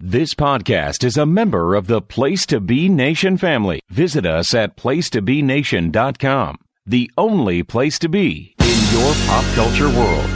This podcast is a member of the Place to Be Nation family. Visit us at placetobenation.com, the only place to be in your pop culture world.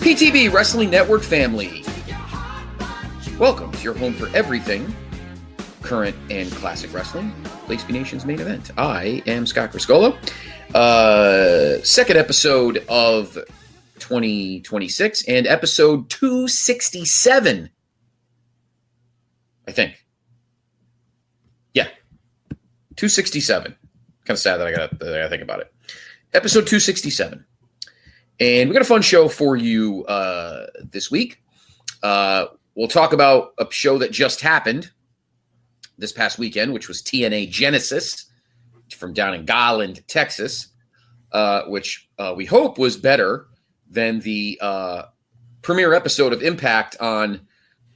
PTB Wrestling Network family, welcome to your home for everything current and classic wrestling, Place to Be Nation's main event. I am Scott Criscolo. Second episode of 2026 and episode 267, I think. Yeah, 267. Kind of sad that I gotta think about it. Episode 267. And we got a fun show for you this week. We'll talk about a show that just happened this past weekend, which was TNA Genesis from down in Garland, Texas, which we hope was better than the premiere episode of Impact on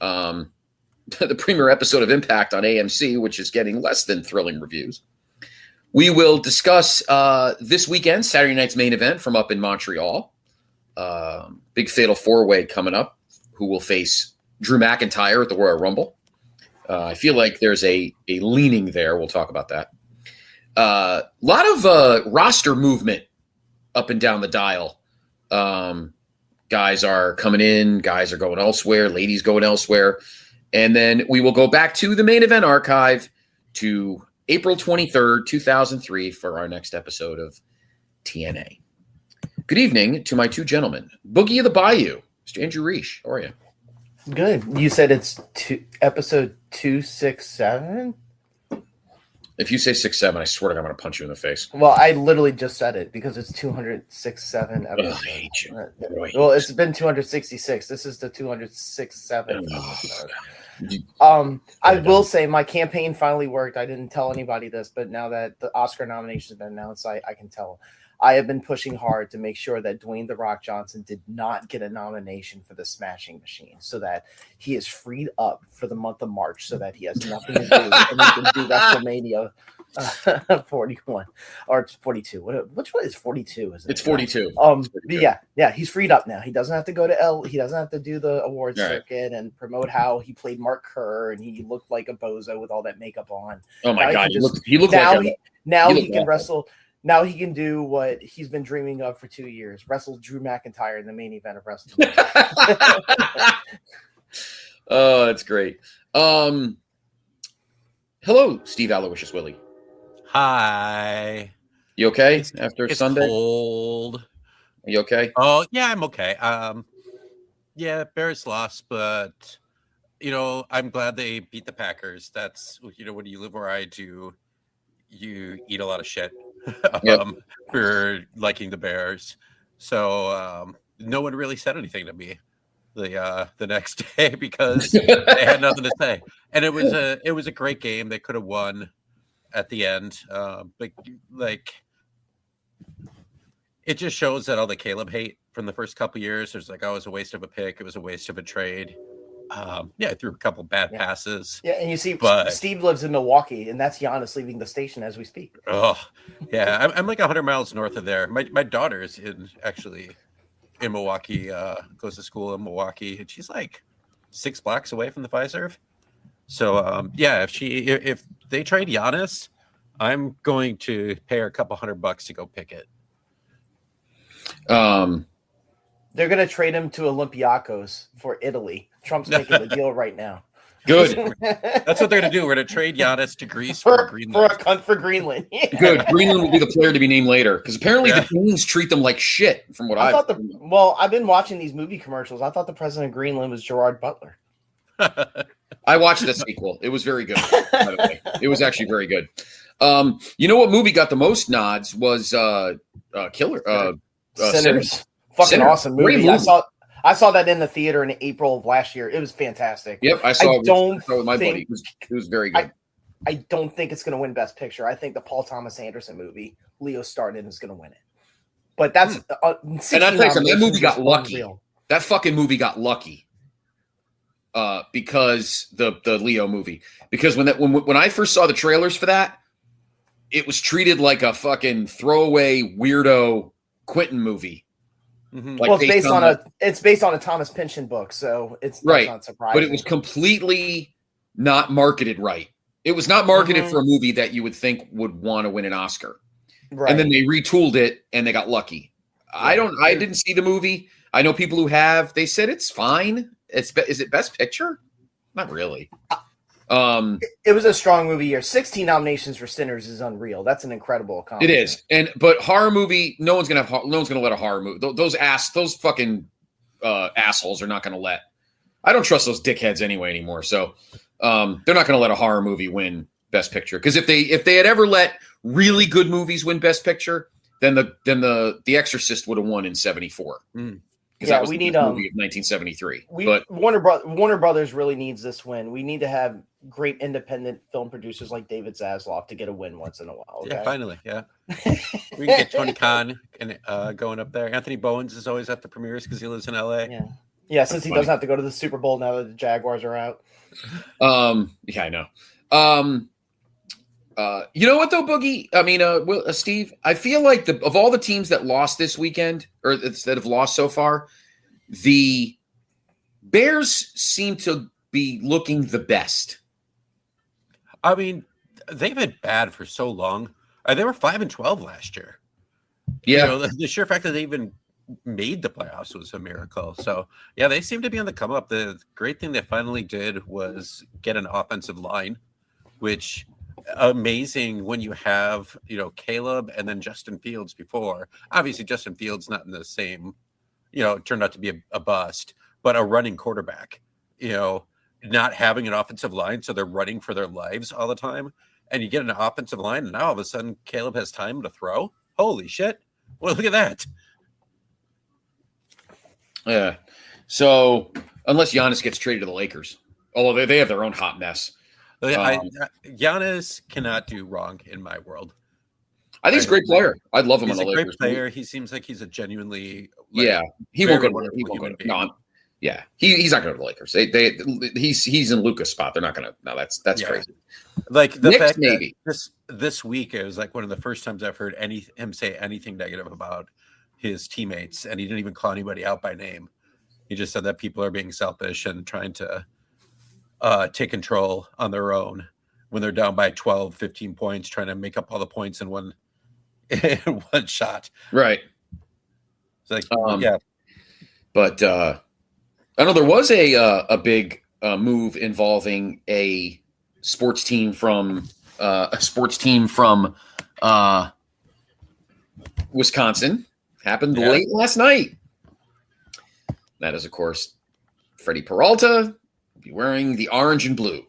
the premiere episode of Impact on AMC, which is getting less than thrilling reviews. We will discuss this weekend, Saturday night's main event from up in Montreal. Big Fatal 4-Way coming up, who will face Drew McIntyre at the Royal Rumble. I feel like there's a leaning there. We'll talk about that. A lot of roster movement up and down the dial. Guys are coming in. Guys are going elsewhere. Ladies going elsewhere. And then we will go back to the main event archive to April 23rd, 2003 for our next episode of TNA. Good evening to my two gentlemen. Boogie of the Bayou, Mr. Andrew Reish. How are you? Good. You said it's episode 267? If you say 67, I swear to God, I'm going to punch you in the face. Well, I literally just said it because it's 267 episodes. I hate you. Well, it's been 266. This is the 267th episode. I will say my campaign finally worked. I didn't tell anybody this, but now that the Oscar nomination has been announced, I can tell. I have been pushing hard to make sure that Dwayne "The Rock" Johnson did not get a nomination for the Smashing Machine, so that he is freed up for the month of March, so that he has nothing to do and he can do WrestleMania 41 or 42. Which one is 42? Is it? It's 42. Yeah, he's freed up now. He doesn't have to go to He doesn't have to do the awards circuit and promote how he played Mark Kerr and he looked like a bozo with all that makeup on. Oh my God, he looked now he can wrestle. Now he can do what he's been dreaming of for 2 years: wrestle Drew McIntyre in the main event of wrestling. Oh, that's great. Hello, Steve Aloysius Willie. Hi. You okay after it's Sunday? Cold. Are you okay? Oh, yeah, I'm okay. Yeah, Bears lost, but I'm glad they beat the Packers. That's when you live where I do, you eat a lot of shit. For liking the Bears. So no one really said anything to me the next day because they had nothing to say. And it was a great game. They could have won at the end. But it just shows that all the Caleb hate from the first couple years. There's it was a waste of a pick. It was a waste of a trade. I threw a couple bad passes. Yeah, and you see, Steve lives in Milwaukee, and that's Giannis leaving the station as we speak. Oh, yeah, I'm like 100 miles north of there. My daughter's in Milwaukee, goes to school in Milwaukee, and she's like 6 blocks away from the Fiserv. So, if they trade Giannis, I'm going to pay her a couple $100 to go pick it. They're going to trade him to Olympiacos for Italy. Trump's making the deal right now. Good. That's what they're going to do. We're going to trade Giannis to Greece for Greenland. For a cunt for Greenland. Good. Greenland will be the player to be named later because apparently the Danes treat them like shit. From what I've been watching these movie commercials. I thought the president of Greenland was Gerard Butler. I watched the sequel. It was very good, by the way. It was actually very good. You know what movie got the most nods was Sinners. Sinners. Fucking Sinners. awesome Great movie. movie. I saw that in the theater in April of last year. It was fantastic. Yep, I saw it with my buddy. It was very good. I don't think it's going to win Best Picture. I think the Paul Thomas Anderson movie, Leo starred in, is going to win it. But that's and I tell you something, that movie got lucky. Unreal. That fucking movie got lucky. Because the Leo movie. Because when I first saw the trailers for that, it was treated like a fucking throwaway weirdo Quentin movie. Mm-hmm. Like well, it's based on a Thomas Pynchon book, so it's right. Not surprising. But it was completely not marketed right. It was not marketed for a movie that you would think would want to win an Oscar. Right. And then they retooled it and they got lucky. Yeah. I didn't see the movie. I know people who have. They said it's fine. Is it Best Picture? Not really. It was a strong movie year. 16 nominations for Sinners is unreal. That's an incredible accomplishment. It is. But horror movie, no one's gonna let a horror movie. Those fucking assholes are not gonna let. I don't trust those dickheads anymore. So they're not gonna let a horror movie win Best Picture. Because if they had ever let really good movies win Best Picture, then the Exorcist would have won in '74. Because that was the movie of 1973. But Warner Brothers really needs this win. We need to have great independent film producers like David Zaslav to get a win once in a while. Okay? Yeah, finally, yeah. We can get Tony Khan and going up there. Anthony Bowens is always at the premieres because he lives in LA. Yeah. Since he doesn't have to go to the Super Bowl now that the Jaguars are out. Yeah, I know. You know what though, Boogie? I mean, Steve, I feel like of all the teams that lost this weekend or that have lost so far, the Bears seem to be looking the best. I mean, they've been bad for so long. They were 5-12 last year. Yeah, you know, the sheer fact that they even made the playoffs was a miracle. So yeah, they seem to be on the come up. The great thing they finally did was get an offensive line, which. Amazing when you have, Caleb and then Justin Fields before. Obviously, Justin Fields not in the same, turned out to be a bust, but a running quarterback, not having an offensive line. So they're running for their lives all the time. And you get an offensive line, and now all of a sudden Caleb has time to throw. Holy shit. Well, look at that. Yeah. So unless Giannis gets traded to the Lakers, although they have their own hot mess. Giannis cannot do wrong in my world. I think he's a great player. I'd love him on the Lakers. He's a great player. He seems like he's a genuinely he won't go to no. Yeah, he's not going to the Lakers. He's in Luka's spot. They're not going to. No, that's crazy. Like the Knicks, fact maybe that this week it was like one of the first times I've heard him say anything negative about his teammates, and he didn't even call anybody out by name. He just said that people are being selfish and trying to take control on their own when they're down by 12, 15 points, trying to make up all the points in one shot. Right. It's like, yeah. But I know there was a big move involving a sports team from Wisconsin. Happened late last night. That is, of course, Freddie Peralta. Be wearing the orange and blue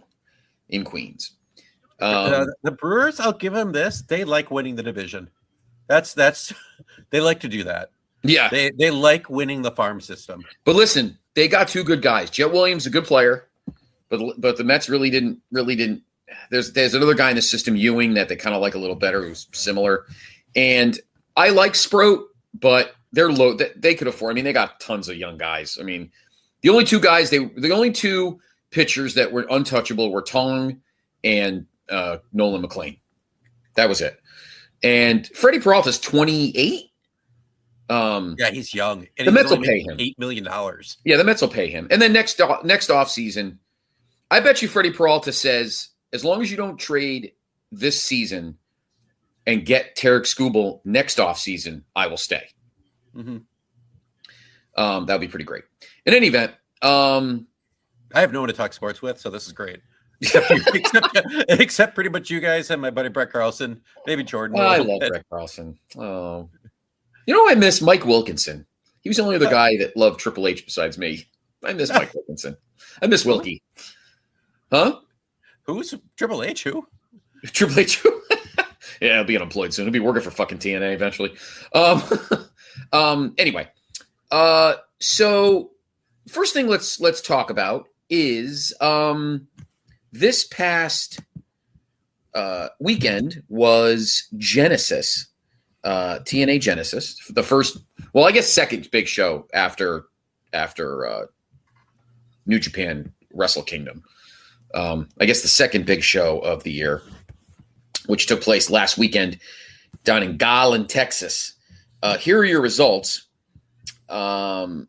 in Queens. The Brewers, I'll give them this. They like winning the division. That's they like to do that. Yeah. They like winning the farm system. But listen, they got two good guys. Jet Williams, a good player, but the Mets really didn't. There's another guy in the system, Ewing, that they kind of like a little better, who's similar. And I like Sproat, but they're low. They could afford. I mean, they got tons of young guys. I mean, the only two pitchers that were untouchable were Tong and Nolan McLean. That was it. And Freddie Peralta's 28. Yeah, he's young. And the Mets will pay him $8 million. Yeah, the Mets will pay him. And then next off season, I bet you Freddie Peralta says, as long as you don't trade this season and get Tarek Skubal next off season, I will stay. Mm-hmm. That would be pretty great. In any event, I have no one to talk sports with, so this is great. Except pretty much you guys and my buddy Brett Carlson, maybe Jordan. I love Brett Carlson. Oh, you know, I miss Mike Wilkinson. He was the only other guy that loved Triple H besides me. I miss Mike Wilkinson. I miss Wilkie. Huh? Who's Triple H? Who? Triple H. Yeah, he'll be unemployed soon. He'll be working for fucking TNA eventually. Anyway, so first thing let's talk about is this past weekend was Genesis, TNA Genesis, the first, well, I guess second big show after New Japan Wrestle Kingdom. I guess the second big show of the year, which took place last weekend down in Garland, Texas. Here are your results. Well,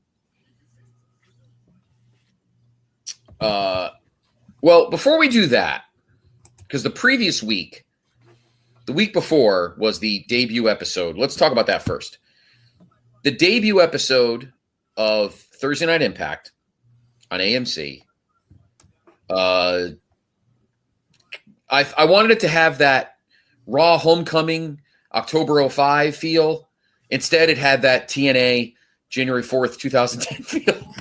before we do that, because the previous week, the week before was the debut episode. Let's talk about that first. The debut episode of Thursday Night Impact on AMC. I wanted it to have that Raw Homecoming October 05 feel. Instead, it had that TNA January 4th, 2010 feel.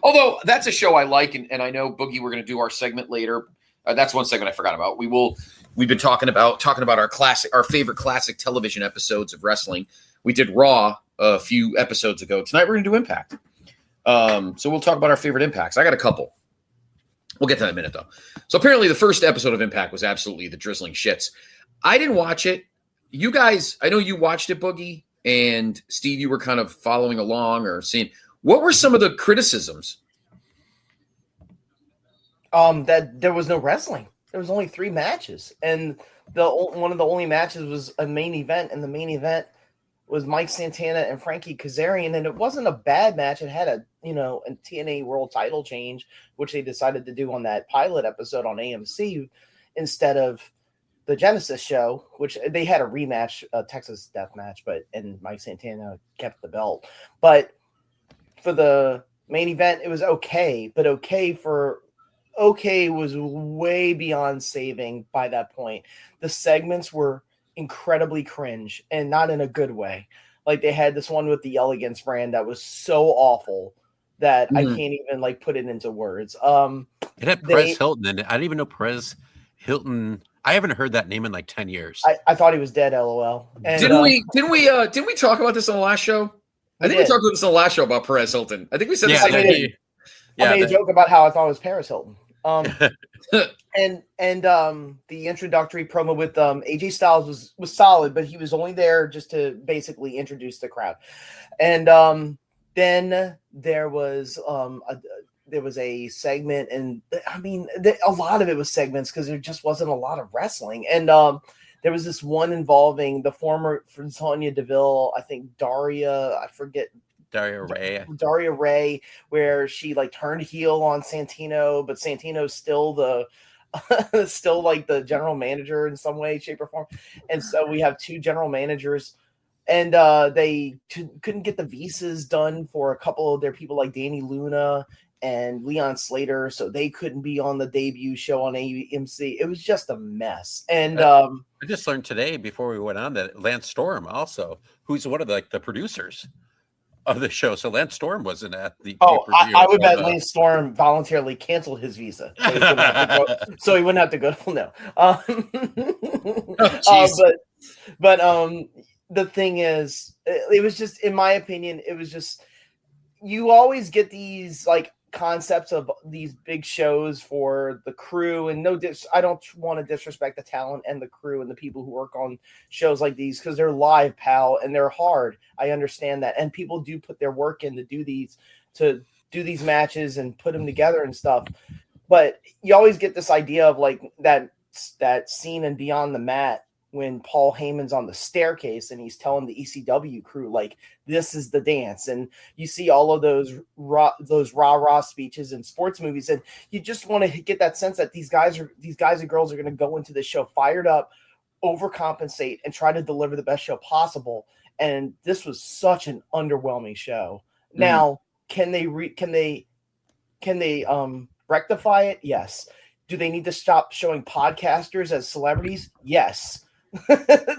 Although that's a show I like, and I know, Boogie, we're going to do our segment later. That's one segment I forgot about. We've been talking about our favorite classic television episodes of wrestling. We did Raw a few episodes ago. Tonight we're going to do Impact. So we'll talk about our favorite Impacts. I got a couple. We'll get to that in a minute, though. So apparently the first episode of Impact was absolutely the drizzling shits. I didn't watch it. You guys, I know you watched it, Boogie, and Steve, you were kind of following along or seeing. What were some of the criticisms? That there was no wrestling. There was only 3 matches, and one of the only matches was a main event, and the main event was Mike Santana and Frankie Kazarian, and it wasn't a bad match. It had a TNA World Title change, which they decided to do on that pilot episode on AMC instead of the Genesis show, which they had a rematch, a Texas Death Match, and Mike Santana kept the belt. But for the main event, it was okay, but okay was way beyond saving by that point. The segments were incredibly cringe, and not in a good way. Like, they had this one with the Elegance brand that was so awful that I can't even put it into words. It had Perez Hilton in it. I didn't even know Perez Hilton. I haven't heard that name in 10 years. I thought he was dead. LOL. And, didn't we talk about this on the last show? I think we talked about this on the last show about Perez Hilton. I think we said this. I made a joke about how I thought it was Paris Hilton. And the introductory promo with AJ Styles was solid, but he was only there just to basically introduce the crowd. And then there was a segment, and I mean, a lot of it was segments because there just wasn't a lot of wrestling. And there was this one involving the former Sonya Deville, I think Daria Ray, where she turned heel on Santino, but Santino's still the general manager in some way, shape, or form. And so we have 2 general managers, and they couldn't get the visas done for a couple of their people like Danny Luna and Leon Slater, so they couldn't be on the debut show on AMC. It was just a mess. And I just learned today before we went on that Lance Storm also, who's one of the producers of the show. So Lance Storm wasn't at the pay-per-view. I would bet Lance Storm voluntarily canceled his visa so he wouldn't have to go. No. But the thing is, it was just, in my opinion, it was just, you always get these concepts of these big shows for the crew, and I don't want to disrespect the talent and the crew and the people who work on shows like these, because they're live, pal, and they're hard. I understand that, and people do put their work in to do these matches and put them together and stuff. But you always get this idea of that scene in Beyond the Mat when Paul Heyman's on the staircase and he's telling the ECW crew, this is the dance. And you see all of those rah-rah speeches in sports movies. And you just want to get that sense that these guys and girls are going to go into the show fired up, overcompensate, and try to deliver the best show possible. And this was such an underwhelming show. Mm-hmm. Now, can they rectify it? Yes. Do they need to stop showing podcasters as celebrities? Yes.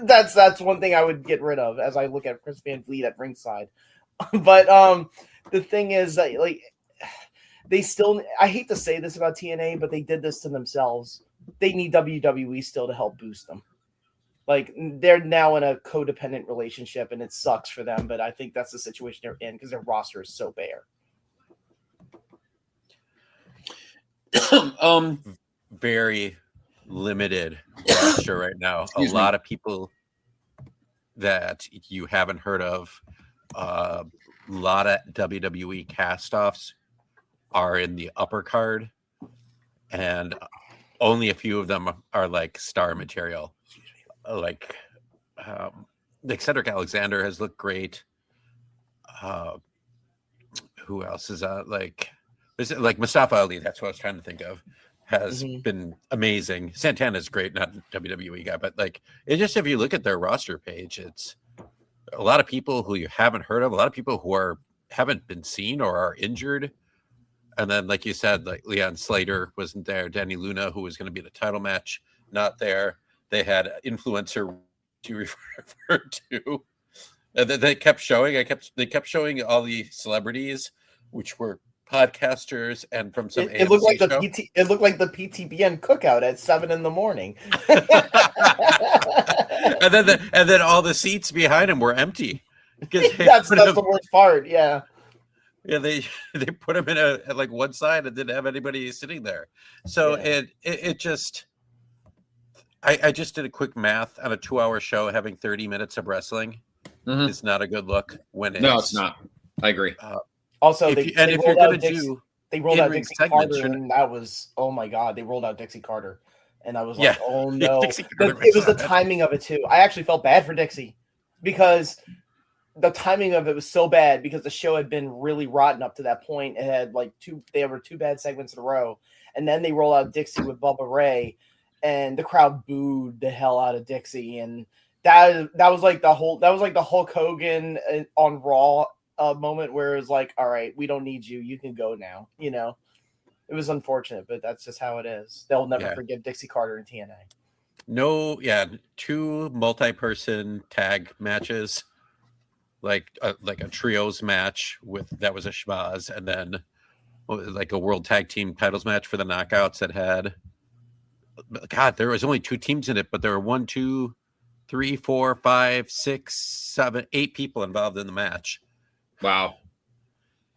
That's one thing I would get rid of as I look at Chris Van Vliet at ringside. But the thing is that they still, I hate to say this about TNA, but they did this to themselves. They need WWE still to help boost them. Like, they're now in a codependent relationship, and it sucks for them, but I think that's the situation they're in because their roster is so bare. Very limited roster right now. Excuse a lot of people that you haven't heard of. A lot of WWE cast-offs are in the upper card, and only a few of them are like star material. Like Cedric Alexander has looked great. Who else is like Mustafa Ali? That's what I was trying to think of. Has been amazing. Santana's great, not WWE guy, but like it's just if you look at their roster page, it's a lot of people who you haven't heard of, a lot of people who haven't been seen or are injured. And then, like you said, like Leon Slater wasn't there. Danny Luna, who was going to be the title match, not there. They had influencer to refer to. And then they kept showing. They kept showing all the celebrities, which were podcasters and from some. It looked like show. It looked like the PTBN cookout at 7 a.m. and then all the seats behind him were empty. That's the worst part. Yeah. Yeah, they put him in at like one side and didn't have anybody sitting there. So it just. I just did a quick math on a 2-hour show. Having 30 minutes of wrestling is not a good look. No, it's not. I agree. Also, if you're going to do, they rolled out Dixie Carter, and that was, oh my god, they rolled out Dixie Carter, and I was like, oh no. It was the timing of it too. I actually felt bad for Dixie because the timing of it was so bad because the show had been really rotten up to that point. It had like two bad segments in a row, and then they roll out Dixie with Bubba Ray. And the crowd booed the hell out of Dixie, and that was like the Hulk Hogan on Raw moment where it was like, all right, we don't need you, you can go now. You know, it was unfortunate, but that's just how it is. They'll never forgive Dixie Carter and TNA. No, 2 multi-person tag matches, like a trios match that was a schmaz, and then like a world tag team titles match for the knockouts that had. God, there was only 2 teams in it, but there were 1, 2, 3, 4, 5, 6, 7, 8 people involved in the match. Wow.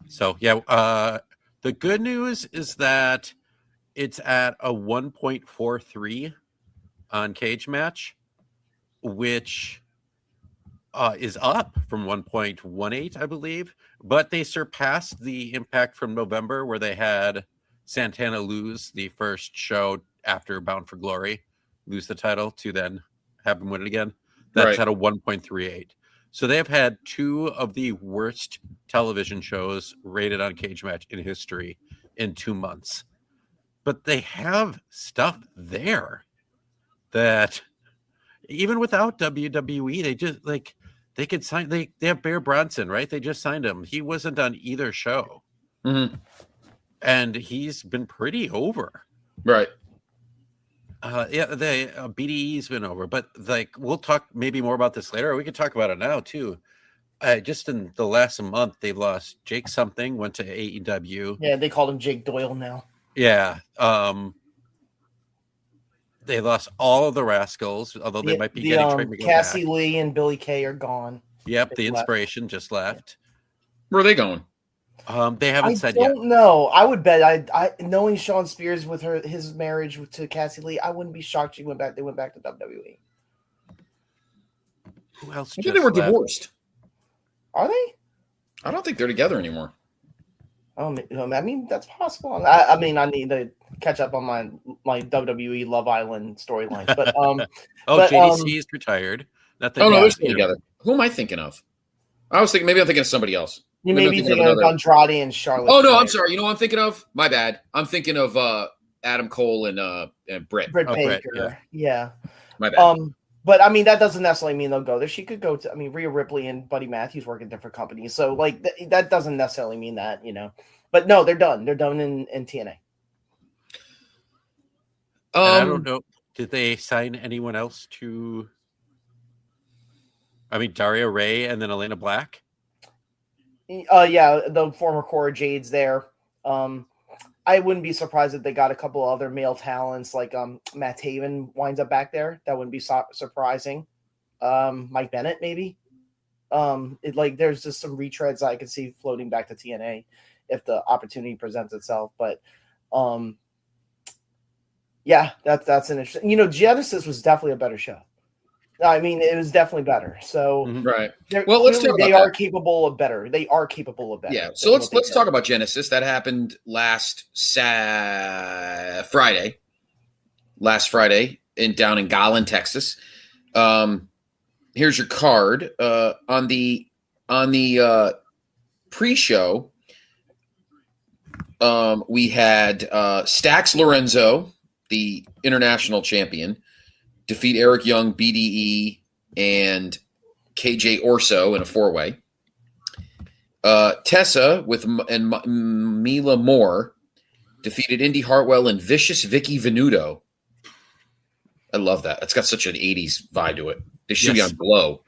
So the good news is that it's at a 1.43 on Cage Match, which is up from 1.18, I believe. But they surpassed the Impact from November, where they had Santana lose the first show after Bound for Glory, lose the title to then have him win it again. That's at a 1.38. So they've had 2 of the worst television shows rated on Cage Match in history in 2 months. But they have stuff there that even without WWE, they just they could sign. They have Bear Bronson, right? They just signed him. He wasn't on either show. And he's been pretty over. Right. The BDE's been over, but like we'll talk maybe more about this later. Or we could talk about it now too. Just in the last month, they've lost Jake something, went to AEW. Yeah, they called him Jake Doyle now. Yeah. They lost all of the Rascals, although they might be getting Trey Miguel Cassie back. Lee and Billy Kay are gone. Yep, the Inspiration just left. Where are they going? They haven't said yet. I don't know. I would bet. I knowing Sean Spears with his marriage to Cassie Lee, I wouldn't be shocked she went back. They went back to WWE. Who else? I think they were divorced. Are they? I don't think they're together anymore. I mean, that's possible. I mean, I need to catch up on my WWE Love Island storyline. But JDC is retired. No, they're still together. Who am I thinking of? I'm thinking of somebody else. You may be thinking of Andrade and Charlotte. Oh no, I'm sorry. You know what I'm thinking of? My bad. I'm thinking of Adam Cole and Britt. Britt Baker. Yeah. My bad. But I mean, that doesn't necessarily mean they'll go there. She could go to. I mean, Rhea Ripley and Buddy Matthews work at different companies, so like that doesn't necessarily mean that, you know. But no, they're done. They're done in TNA. I don't know. Did they sign anyone else to? I mean, Daria Ray and then Elena Black. Yeah, the former Cora Jade's there. I wouldn't be surprised if they got a couple other male talents like Matt Taven winds up back there. That wouldn't be surprising. Mike Bennett maybe. There's just some retreads I could see floating back to TNA if the opportunity presents itself. But yeah, that's an interesting. Genesis was definitely a better show. I mean, it was definitely better. So right. Well, let's talk about they are capable of better. They are capable of better. Yeah. So let's talk about Genesis. That happened last Friday. Last Friday down in Garland, Texas. Here's your card. On the pre-show, we had Stax Lorenzo, the international champion, defeat Eric Young, BDE, and KJ Orso in a 4-way. Tessa and Mila Moore defeated Indy Hartwell and Vicious Vicky Venuto. I love that. It's got such an 80s vibe to it. They should be on Glow.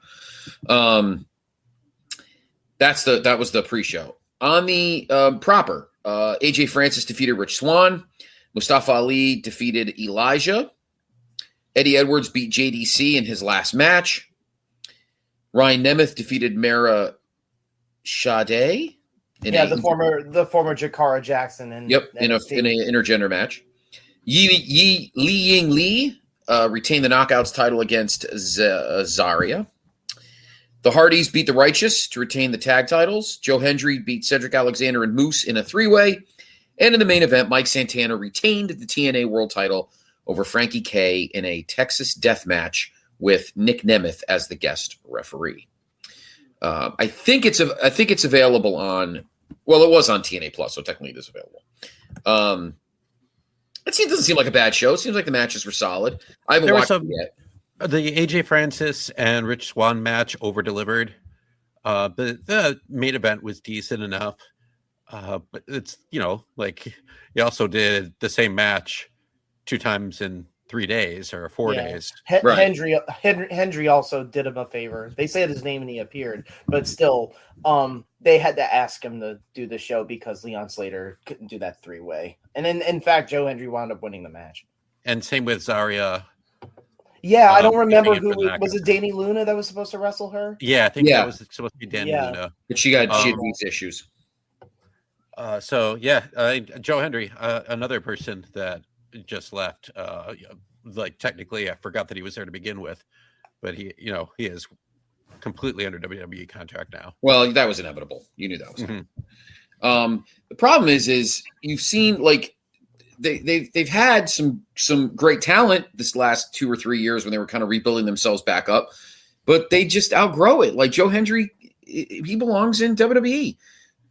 That was the pre-show. On the proper, AJ Francis defeated Rich Swann. Mustafa Ali defeated Elijah. Eddie Edwards beat JDC in his last match. Ryan Nemeth defeaed Mara Sade. The former Jakara Jackson. In an intergender match. Li Ying Li retained the Knockouts title against Zarya. The Hardys beat the Righteous to retain the tag titles. Joe Hendry beat Cedric Alexander and Moose in a 3-way. And in the main event, Mike Santana retained the TNA World title over Frankie K in a Texas death match with Nick Nemeth as the guest referee. I think it's available on. Well, it was on TNA Plus, so technically it is available. It doesn't seem like a bad show. It seems like the matches were solid. I haven't watched it yet. The AJ Francis and Rich Swann match over-delivered. But the main event was decent enough. But it's, he also did the same match 2 times in 3 days or 4 days. Hendry also did him a favor. They said his name and he appeared, but still, they had to ask him to do the show because Leon Slater couldn't do that 3-way. And in fact, Joe Hendry wound up winning the match. And same with Zarya. Yeah, I don't remember who was it. Danny Luna that was supposed to wrestle her. Yeah, I think that was supposed to be Danny Luna, but she had these issues. Joe Hendry, another person that just left. Technically, I forgot that he was there to begin with, but he is completely under WWE contract now. Well, that was inevitable. You knew that was. The problem is you've seen they've had some great talent this last 2 or 3 years when they were kind of rebuilding themselves back up, but they just outgrow it. Like Joe Hendry, he belongs in WWE.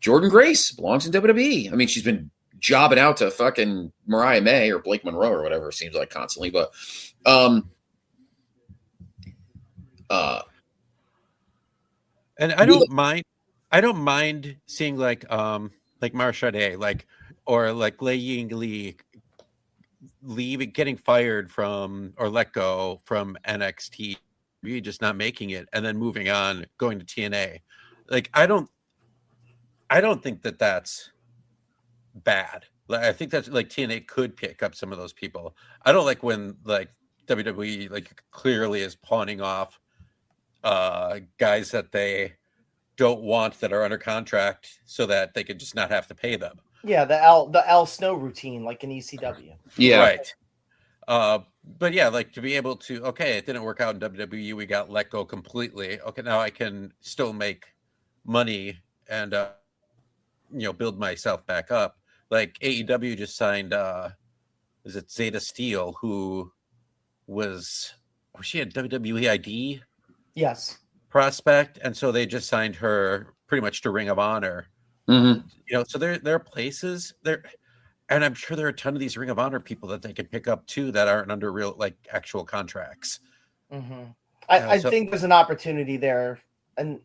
Jordan Grace belongs in WWE. I mean, she's been jobbing out to fucking Mariah May or Blake Monroe or whatever it seems like constantly, but and I don't mind seeing like Marsha Day, or Lei Ying Li getting fired from or let go from NXT, just not making it and then moving on, going to TNA. I don't think that that's bad. I think that's TNA could pick up some of those people. I don't like when WWE clearly is pawning off guys that they don't want that are under contract so that they could just not have to pay them. Yeah, the Al Snow routine like in ECW. Yeah. Right. But yeah, to be able to, okay, it didn't work out in WWE, we got let go completely. Okay, now I can still make money and build myself back up. Like AEW just signed is it Zeta Steel, who was she had WWE ID? Yes. Prospect, and so they just signed her pretty much to Ring of Honor. So there are places there, and I'm sure there are a ton of these Ring of Honor people that they can pick up too that aren't under real actual contracts. I think there's an opportunity there, and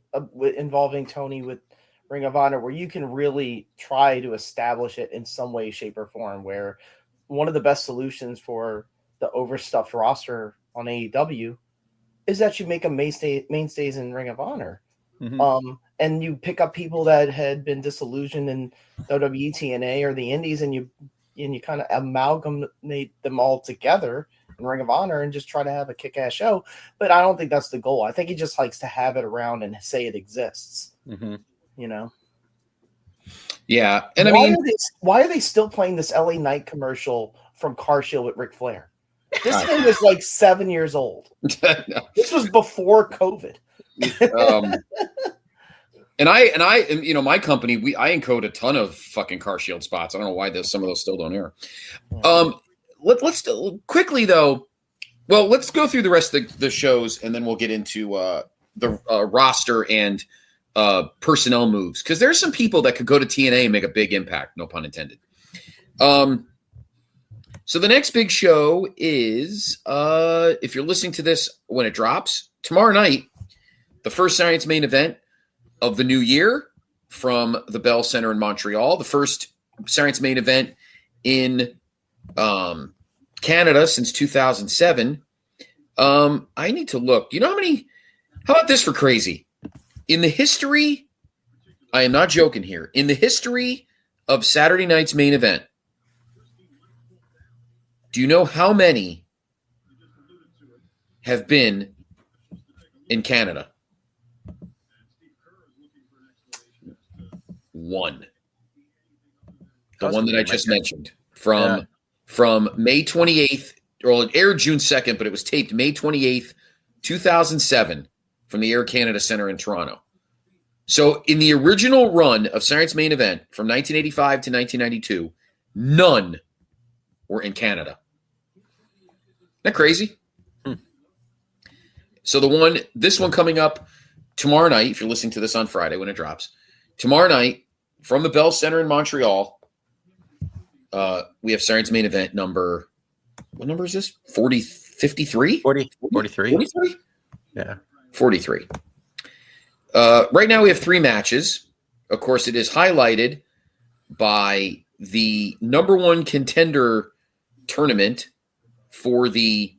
involving Tony with Ring of Honor, where you can really try to establish it in some way, shape, or form. Where one of the best solutions for the overstuffed roster on AEW is that you make them mainstays in Ring of Honor. and you pick up people that had been disillusioned in WWE, TNA, or the Indies, and you kind of amalgamate them all together in Ring of Honor and just try to have a kick-ass show. But I don't think that's the goal. I think he just likes to have it around and say it exists. Mm-hmm. You know? Yeah. And why are they still playing this LA Knight commercial from Car Shield with Ric Flair? This thing is like 7 years old. No. This was before COVID. And I, my company, I encode a ton of fucking Car Shield spots. I don't know why some of those still don't air. Let's quickly though. Well, let's go through the rest of the shows, and then we'll get into the roster and personnel moves, because there's some people that could go to TNA and make a big impact. No pun intended. So the next big show is, if you're listening to this when it drops, tomorrow night, the first Science main event of the new year from the Bell Center in Montreal, the first Science main event in Canada since 2007. I need to look. You know how about this for crazy? In the history, I am not joking here, in the history of Saturday night's main event, do you know how many have been in Canada? One. The one that I just mentioned from May 28th, or it aired June 2nd, but it was taped May 28th, 2007 from the Air Canada Center in Toronto. So in the original run of Science main event from 1985 to 1992, none were in Canada. Isn't that crazy? So this one coming up tomorrow night, if you're listening to this on Friday when it drops, tomorrow night from the Bell Center in Montreal, we have Science main event number. What number is this? 43? 43. 43? Yeah. 43. Right now we have 3 matches. Of course, it is highlighted by the number 1 contender tournament for the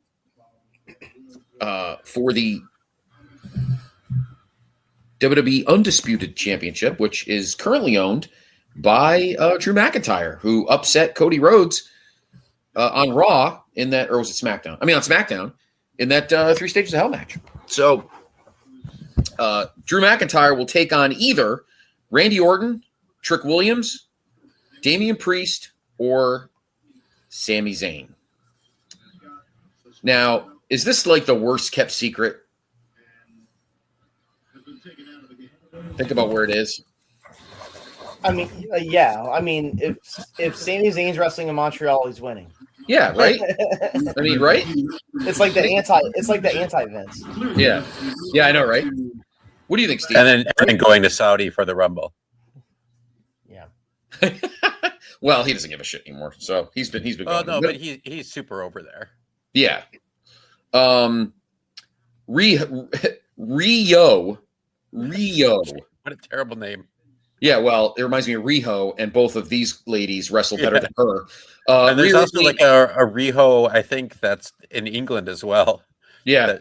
WWE Undisputed Championship, which is currently owned by Drew McIntyre, who upset Cody Rhodes on Raw in that, or was it SmackDown? I mean, on SmackDown in that 3 Stages of Hell match. So Drew McIntyre will take on either Randy Orton, Trick Williams, Damian Priest, or Sami Zayn. Now, is this like the worst kept secret? Think about where it is. I mean, yeah. I mean, if Sami Zayn's wrestling in Montreal, he's winning. Yeah, right. I mean, right? It's like the anti Vince. Yeah, yeah, I know, right? What do you think, Steve? And then going to Saudi for the Rumble. Yeah. Well, he doesn't give a shit anymore. So he's been. Oh no, but he's super over there. Yeah. Rio. What a terrible name. Yeah, well, it reminds me of Riho, and both of these ladies wrestle better than her. And there's also like a Riho, I think that's in England as well. Yeah.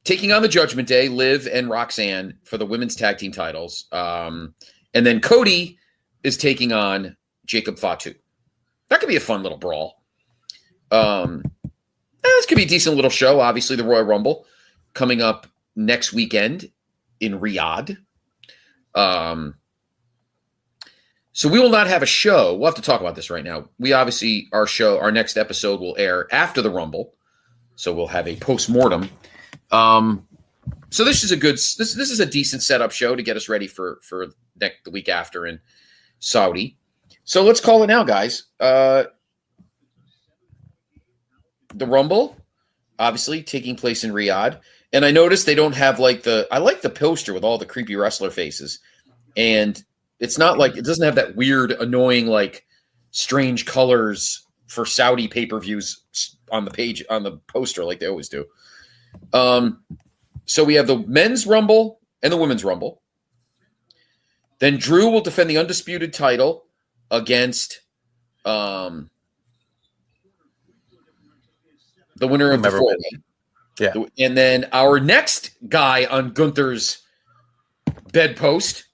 Taking on the Judgment Day, Liv and Roxanne for the women's tag team titles. And then Cody is taking on Jacob Fatu. That could be a fun little brawl. This could be a decent little show. Obviously, the Royal Rumble coming up next weekend in Riyadh. So we will not have a show. We'll have to talk about this right now. Our next episode will air after the Rumble. So we'll have a post-mortem. So this is a decent setup show to get us ready for the week after in Saudi. So let's call it now, guys. The Rumble, obviously taking place in Riyadh. And I noticed they don't have I like the poster with all the creepy wrestler faces. And it's not like, it doesn't have that weird, annoying, strange colors for Saudi pay-per-views on the page, on the poster like they always do. So we have the men's Rumble and the women's Rumble. Then Drew will defend the undisputed title against the winner of the four-way. Yeah. And then our next guy on Gunther's Bedpost,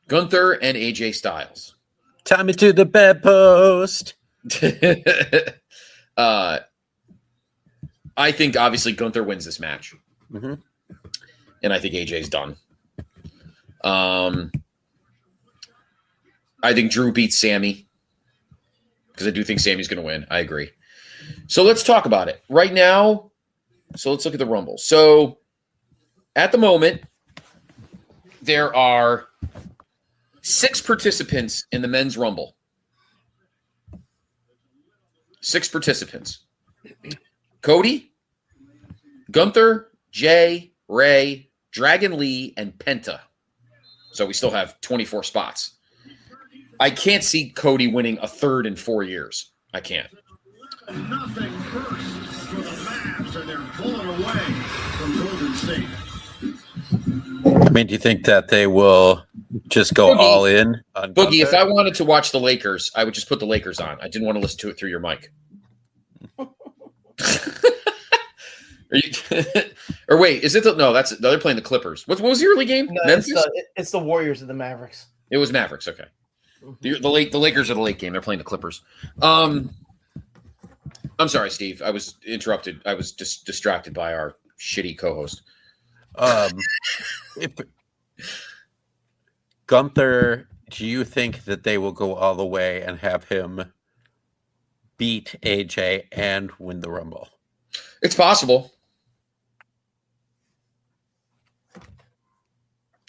Gunther and AJ Styles. Tie me to the bedpost. I think obviously Gunther wins this match. Mm-hmm. And I think AJ's done. I think Drew beats Sammy because I do think Sammy's going to win. I agree. So let's talk about it right now. So let's look at the Rumble. So at the moment, there are 6 participants in the men's Rumble. 6 participants. Cody, Gunther, Jay, Ray, Dragon Lee, and Penta. So we still have 24 spots. I can't see Cody winning a third in 4 years. I can't. Nothing first for the Mavs, and they're pulling away from Golden State. I mean, do you think that they will just go Boogie, all in on Boogie, if Gunther? I wanted to watch the Lakers, I would just put the Lakers on. I didn't want to listen to it through your mic. Are you, or wait, is it no? That's they're playing the Clippers. What was the early game? No, Memphis? it's the Warriors and the Mavericks. It was Mavericks. Okay, the Lakers are the late game. They're playing the Clippers. I'm sorry, Steve. I was interrupted. I was just distracted by our shitty co-host. If Gunther, do you think that they will go all the way and have him beat AJ and win the Rumble? It's possible.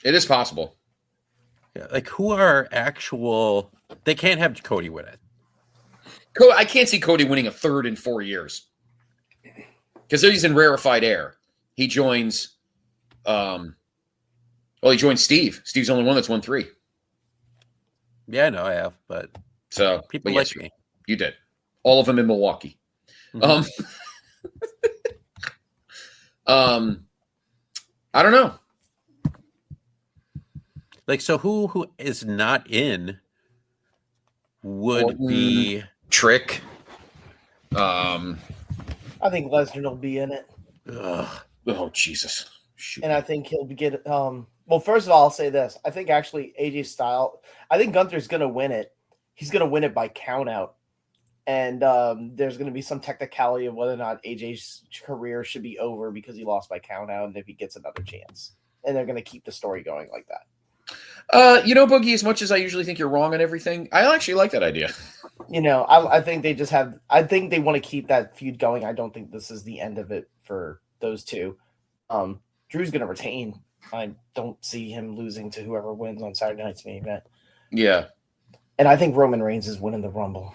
It is possible. Yeah, like who are actual? They can't have Cody win it. I can't see Cody winning a third in 4 years because he's in rarefied air. He joins. He joined Steve. Steve's the only one that's won 3. Yeah, I know I have, but So people but like yes, me. You did. All of them in Milwaukee. Mhm. I don't know. Like, so who is not in would Orton. be Trick. I think Lesnar will be in it, Oh Jesus. Shoot. and I think he'll get. Well, first of all, I'll say this: I think actually AJ Styles. I think Gunther's going to win it. He's going to win it by count out, and there's going to be some technicality of whether or not AJ's career should be over because he lost by count out, and if he gets another chance, and they're going to keep the story going like that. Boogie, as much as I usually think you're wrong on everything, I actually like that idea. I think they just have. I think they want to keep that feud going. I don't think this is the end of it for those two. Drew's going to retain. I don't see him losing to whoever wins on Saturday night's main event. Yeah. And I think Roman Reigns is winning the Rumble.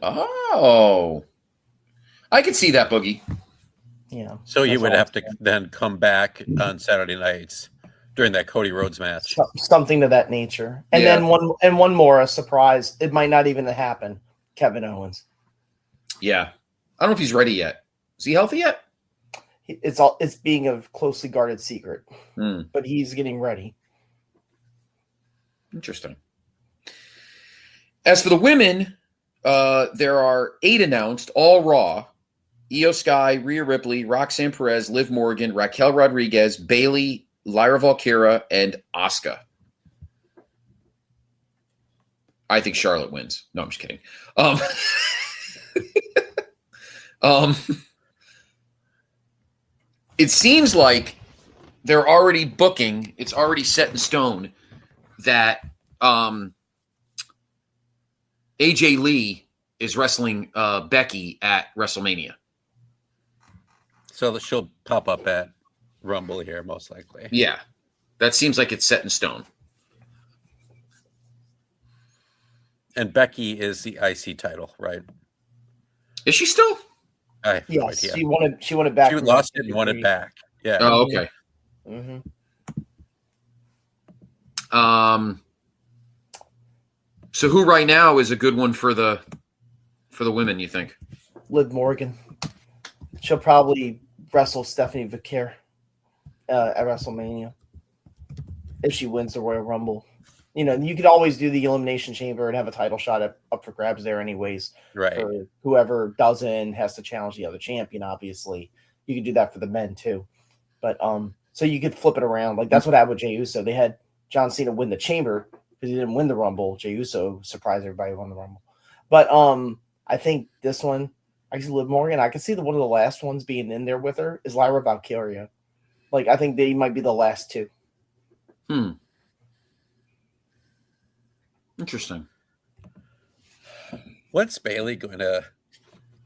Oh. I could see that, Boogie. Yeah. so you that's would all have I'm to saying. then come back on Saturday nights during that Cody Rhodes match. Something to that nature. And Yeah. then one more, a surprise. It might not even happen. Kevin Owens. Yeah. I don't know if he's ready yet. Is he healthy yet? It's being a closely guarded secret, Hmm. but he's getting ready. Interesting. As for the women, there are 8 announced, all Raw. Io Sky, Rhea Ripley, Roxanne Perez, Liv Morgan, Raquel Rodriguez, Bayley, Lyra Valkyra, and Asuka. I think Charlotte wins. No, I'm just kidding. It seems like they're already booking. It's already set in stone that AJ Lee is wrestling Becky at WrestleMania. So she'll pop up at Rumble here, most likely. Yeah, that seems like it's set in stone. And Becky is the IC title, right? Is she still? I have no Yes, idea. she wanted back. She from lost it and won WWE. it back. Yeah. Oh, okay. Mm-hmm. So who right now is a good one for the women, you think? Liv Morgan. She'll probably wrestle Stephanie Vicaire at WrestleMania if she wins the Royal Rumble. You could always do the Elimination Chamber and have a title shot up for grabs there anyways. Right. For whoever doesn't has to challenge the other champion, obviously. You could do that for the men too. But So you could flip it around. Like that's what happened with Jey Uso. They had John Cena win the Chamber because he didn't win the Rumble. Jey Uso surprised everybody won the Rumble. But I think this one, I can see Liv Morgan. I can see one of the last ones being in there with her is Lyra Valkyria. Like I think they might be the last two. Interesting. When's Bayley going to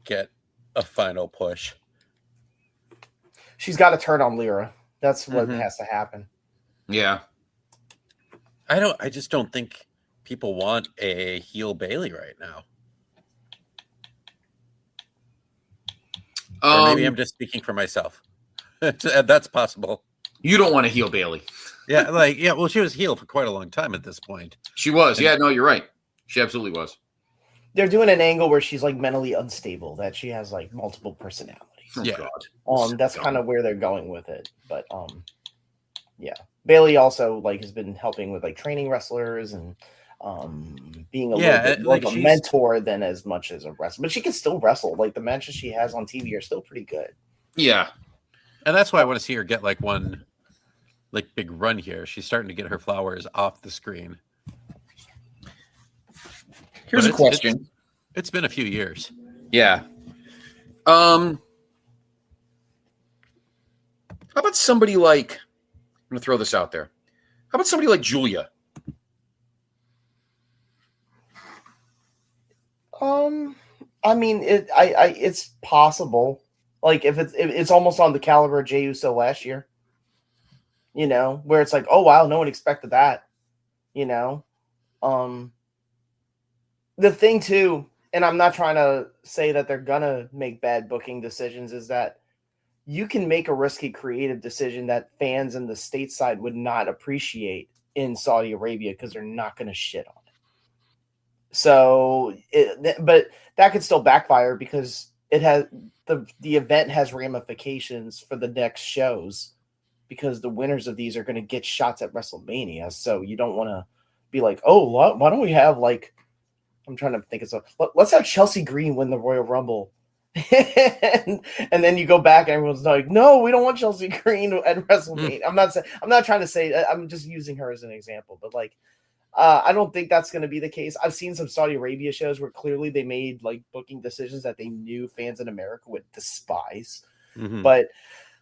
get a final push? She's got to turn on Lyra. That's what has to happen. Yeah. I just don't think people want a heel Bayley right now. Or maybe I'm just speaking for myself. That's possible. You don't want to heel Bayley. Yeah, well, she was heel for quite a long time at this point. She was. Yeah, no, you're right. She absolutely was. They're doing an angle where she's like mentally unstable, that she has like multiple personalities. Oh, yeah. God. That's kind of where they're going with it. But yeah. Bayley also like has been helping with like training wrestlers and being a little bit more of a mentor than as much as a wrestler. But she can still wrestle. Like the matches she has on TV are still pretty good. Yeah. And that's why I want to see her get like one like big run here. She's starting to get her flowers off the screen. Here's a question. It's been a few years. Yeah. How about somebody like, I'm going to throw this out there. How about somebody like Julia? I mean, it's possible. Like if it's almost on the caliber of Jey Uso last year, you know, where it's like, oh wow, no one expected that, you know. The thing too, and I'm not trying to say that they're gonna make bad booking decisions, is that you can make a risky creative decision that fans in the stateside would not appreciate in Saudi Arabia because they're not going to shit on it. So, but that could still backfire because it has the event has ramifications for the next shows because the winners of these are going to get shots at WrestleMania. So you don't want to be like, oh, why don't we have like, I'm trying to think of something. Let's have Chelsea Green win the Royal Rumble. and then you go back and everyone's like, no, we don't want Chelsea Green at WrestleMania. I'm not trying to say, I'm just using her as an example, but like, I don't think that's going to be the case. I've seen some Saudi Arabia shows where clearly they made like booking decisions that they knew fans in America would despise. But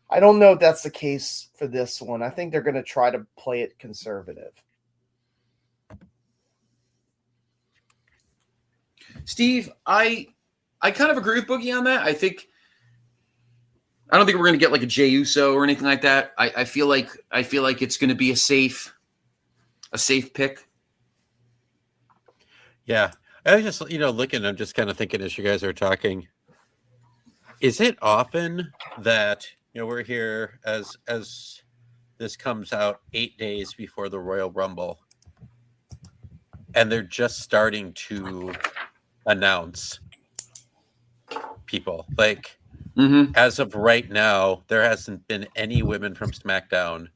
I don't know if that's the case for this one. I think they're going to try to play it conservative. Steve, I kind of agree with Boogie on that. I don't think we're going to get like a Jey Uso or anything like that. I feel like it's going to be a safe pick. Yeah. I was just, looking, I'm just kind of thinking as you guys are talking, is it often that, we're here as this comes out 8 days before the Royal Rumble and they're just starting to announce people like as of right now, there hasn't been any women from SmackDown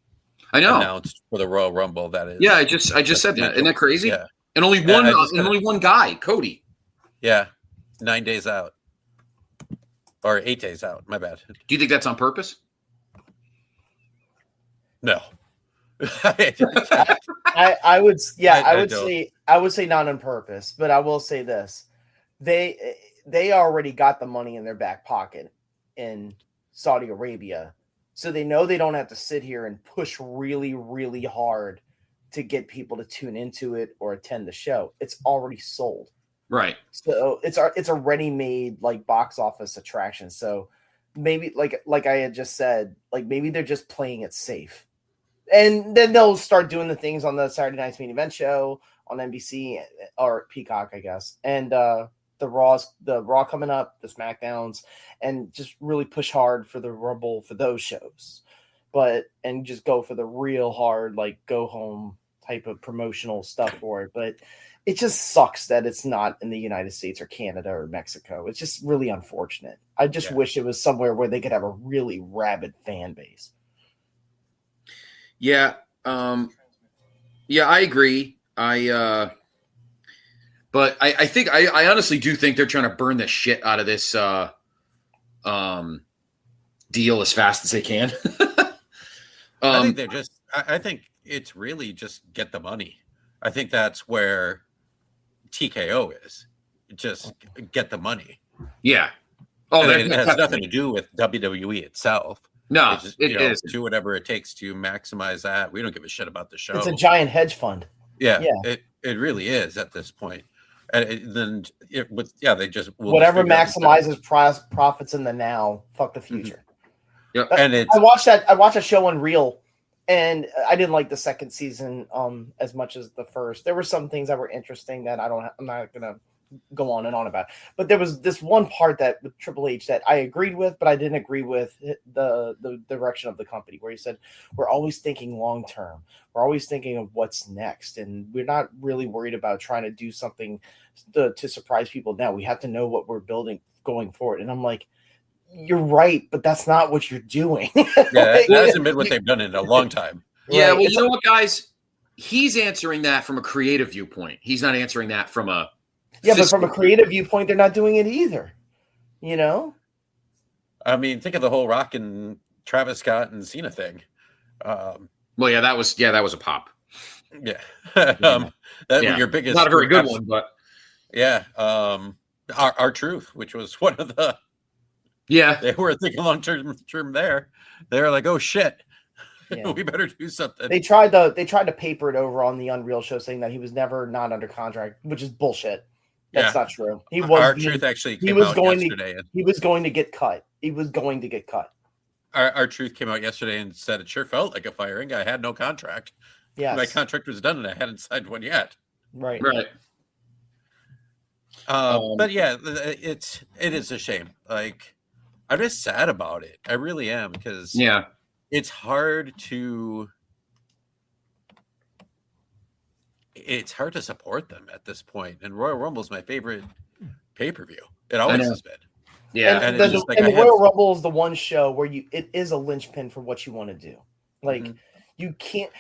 announced for the Royal Rumble. That is, yeah. I just said that. Isn't that crazy? Yeah. And only one guy, Cody. Yeah, 9 days out or 8 days out. My bad. Do you think that's on purpose? No. I would say not on purpose, but I will say this: they already got the money in their back pocket in Saudi Arabia, so they know they don't have to sit here and push really, really hard to get people to tune into it or attend the show. It's already sold, right? So it's a ready-made like box office attraction. So maybe like I had just said, like maybe they're just playing it safe. And then they'll start doing the things on the Saturday Night's Main Event show on NBC or Peacock, I guess. And the Raw coming up, the SmackDowns, and just really push hard for the Rumble for those shows. And just go for the real hard, like go home type of promotional stuff for it. But it just sucks that it's not in the United States or Canada or Mexico. It's just really unfortunate. I just wish it was somewhere where they could have a really rabid fan base. Yeah. I agree. But I think I honestly do think they're trying to burn the shit out of this deal as fast as they can. I think they're just. I think it's really just get the money. I think that's where TKO is. Just get the money. Yeah. Oh, it has nothing to do with WWE itself. No, it's just, it is. do whatever it takes to maximize that. We don't give a shit about the show. It's a giant hedge fund. Yeah. It really is at this point. And then they just whatever maximizes profits in the now. Fuck the future. Yeah, and I watched a show on Reel, and I didn't like the second season as much as the first. There were some things that were interesting that I'm not gonna go on and on about. But there was this one part that with Triple H that I agreed with, but I didn't agree with the direction of the company, where he said, we're always thinking long term. We're always thinking of what's next. And we're not really worried about trying to do something to surprise people now. We have to know what we're building going forward. And I'm like, you're right, but that's not what you're doing. Yeah, that hasn't been what they've done in a long time. Yeah, well, you know what, guys? He's answering that from a creative viewpoint. He's not answering that from a but from a creative viewpoint, they're not doing it either. You know? I mean, think of the whole Rock and Travis Scott and Cena thing. That was a pop. Yeah. That was your biggest. Not a very good one, but yeah. Our Truth, which was one of the. Yeah, they were thinking long term there. They're like, oh shit. Yeah. We better do something. They tried to paper it over on the Unreal show, saying that he was never not under contract, which is bullshit. That's not true. He was. Our Truth actually came out yesterday. He was going to get cut. He was going to get cut. Our Truth came out yesterday and said it sure felt like a firing. I had no contract. Yeah, my contract was done and I hadn't signed one yet. Right. But yeah, it is a shame. Like, I'm just sad about it. I really am, because it's hard to support them at this point. And Royal Rumble is my favorite pay-per-view. It always has been. Yeah, and the Royal Rumble is the one show where it is a linchpin for what you want to do. Like, you can't.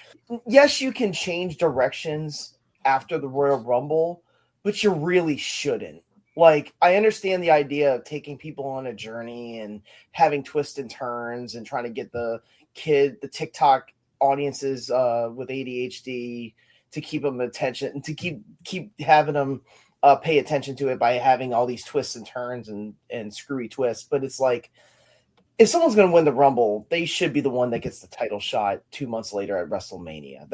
Yes, you can change directions after the Royal Rumble, but you really shouldn't. Like, I understand the idea of taking people on a journey and having twists and turns and trying to get the TikTok audiences with ADHD to keep them attention and to keep having them pay attention to it by having all these twists and turns and screwy twists. But it's like, if someone's going to win the Rumble, they should be the one that gets the title shot 2 months later at WrestleMania.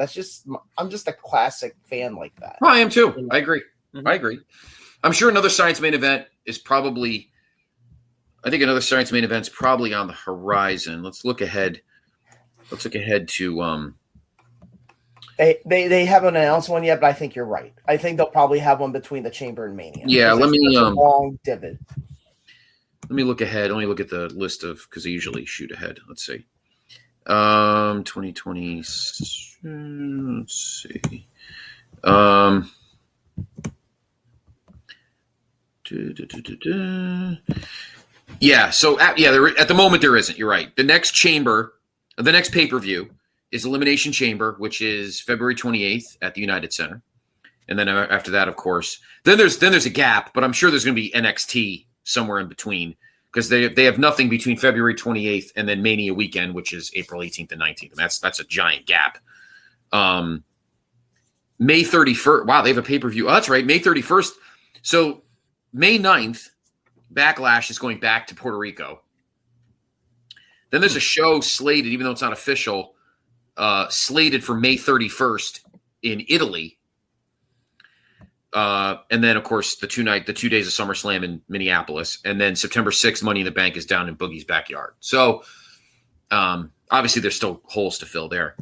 I'm just a classic fan like that. Oh, I am too. I agree. I agree. I'm sure another Science main event is probably. I think another Science main event's probably on the horizon. Let's look ahead. To. They haven't announced one yet, but I think you're right. I think they'll probably have one between the Chamber and Mania. Yeah, let me long divot. Let me look ahead. Let me look at the list of, because they usually shoot ahead. Let's see. 2020. Let's see. Yeah. So at the moment there isn't. You're right. The next pay-per-view is Elimination Chamber, which is February 28th at the United Center, and then after that, of course, then there's a gap. But I'm sure there's going to be NXT somewhere in between, because they have nothing between February 28th and then Mania weekend, which is April 18th and 19th. And that's a giant gap. May 31st. Wow, they have a pay-per-view. Oh, that's right, May 31st. So May 9th, Backlash is going back to Puerto Rico. Then there's a show slated, even though it's not official, slated for May 31st in Italy. And then, of course, the 2 days of SummerSlam in Minneapolis. And then September 6th, Money in the Bank is down in Boogie's backyard. So, obviously, there's still holes to fill there.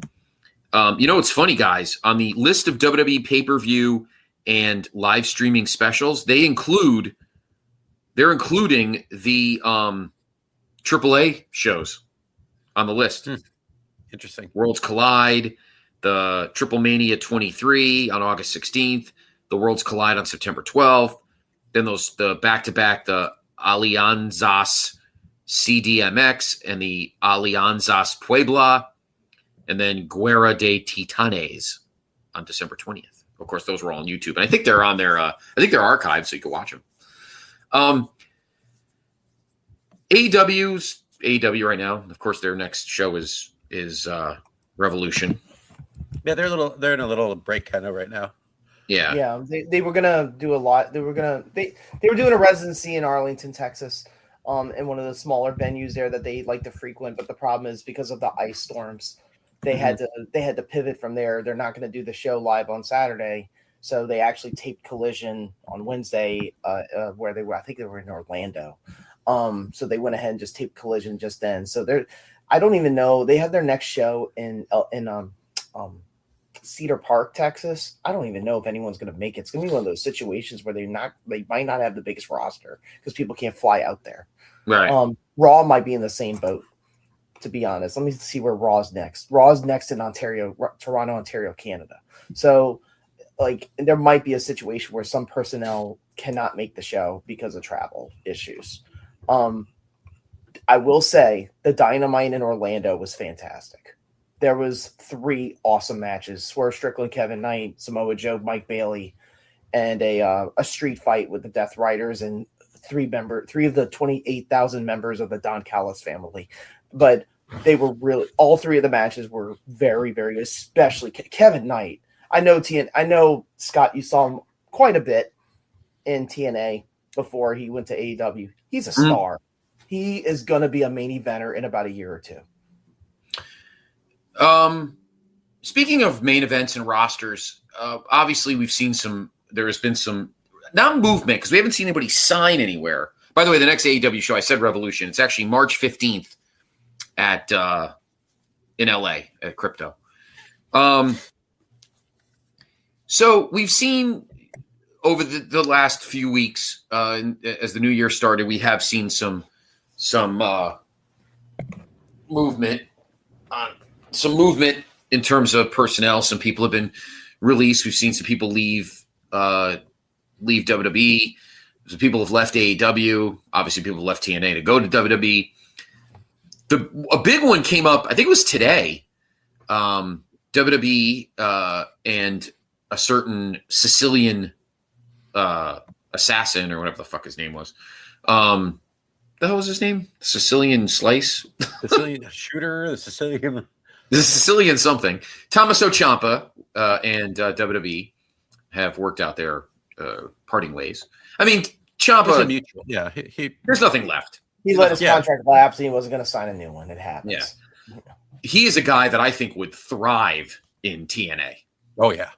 It's funny, guys. On the list of WWE pay-per-view and live streaming specials, they're including the AAA shows on the list. Interesting. Worlds Collide, the Triple Mania 23 on August 16th, the Worlds Collide on September 12th, then the back-to-back, the Alianzas CDMX and the Alianzas Puebla, and then Guerra de Titanes on December 20th. Of course, those were all on YouTube, and I think they're on their. I think they're archived, so you can watch them. AEW right now. Of course, their next show is Revolution. Yeah, they're in a little break kind of right now. Yeah. Yeah, they were gonna do a lot. They were doing a residency in Arlington, Texas, in one of the smaller venues there that they like to frequent. But the problem is because of the ice storms, they had to pivot from there. They're not going to do the show live on Saturday, so they actually taped Collision on Wednesday, where they were. I think they were in Orlando. So they went ahead and just taped Collision just then. So I don't even know. They have their next show in Cedar Park, Texas. I don't even know if anyone's going to make it. It's going to be one of those situations where they might not have the biggest roster because people can't fly out there. Right. Raw might be in the same boat, to be honest. Let me see where Raw's next. Raw's next in Toronto, Ontario, Canada. So, like, there might be a situation where some personnel cannot make the show because of travel issues. I will say the Dynamite in Orlando was fantastic. There was 3 awesome matches: Swerve Strickland, Kevin Knight, Samoa Joe, Mike Bailey, and a street fight with the Death Riders and 3 of the 28,000 members of the Don Callis family. But they were really, all 3 of the matches were very, very, especially Kevin Knight. I know Scott, you saw him quite a bit in TNA before he went to AEW. He's a star. He is going to be a main eventer in about a year or 2. Speaking of main events and rosters, obviously there has been some, not movement, because we haven't seen anybody sign anywhere. By the way, the next AEW show, I said Revolution. It's actually March 15th in LA at Crypto. So we've seen over the last few weeks, as the new year started, we have seen some movement in terms of personnel. Some people have been released. We've seen some people leave WWE. Some people have left AEW. Obviously, people have left TNA to go to WWE. A big one came up, I think it was today. WWE and a certain Sicilian assassin, or whatever the fuck his name was. The hell was his name? Sicilian Slice? Sicilian Shooter, the Sicilian something. Tommaso Ciampa and WWE have worked out their parting ways. I mean, Ciampa, mutual. Yeah, there's nothing left. He let his contract lapse and he wasn't going to sign a new one. It happens. Yeah. He is a guy that I think would thrive in TNA. Oh, yeah.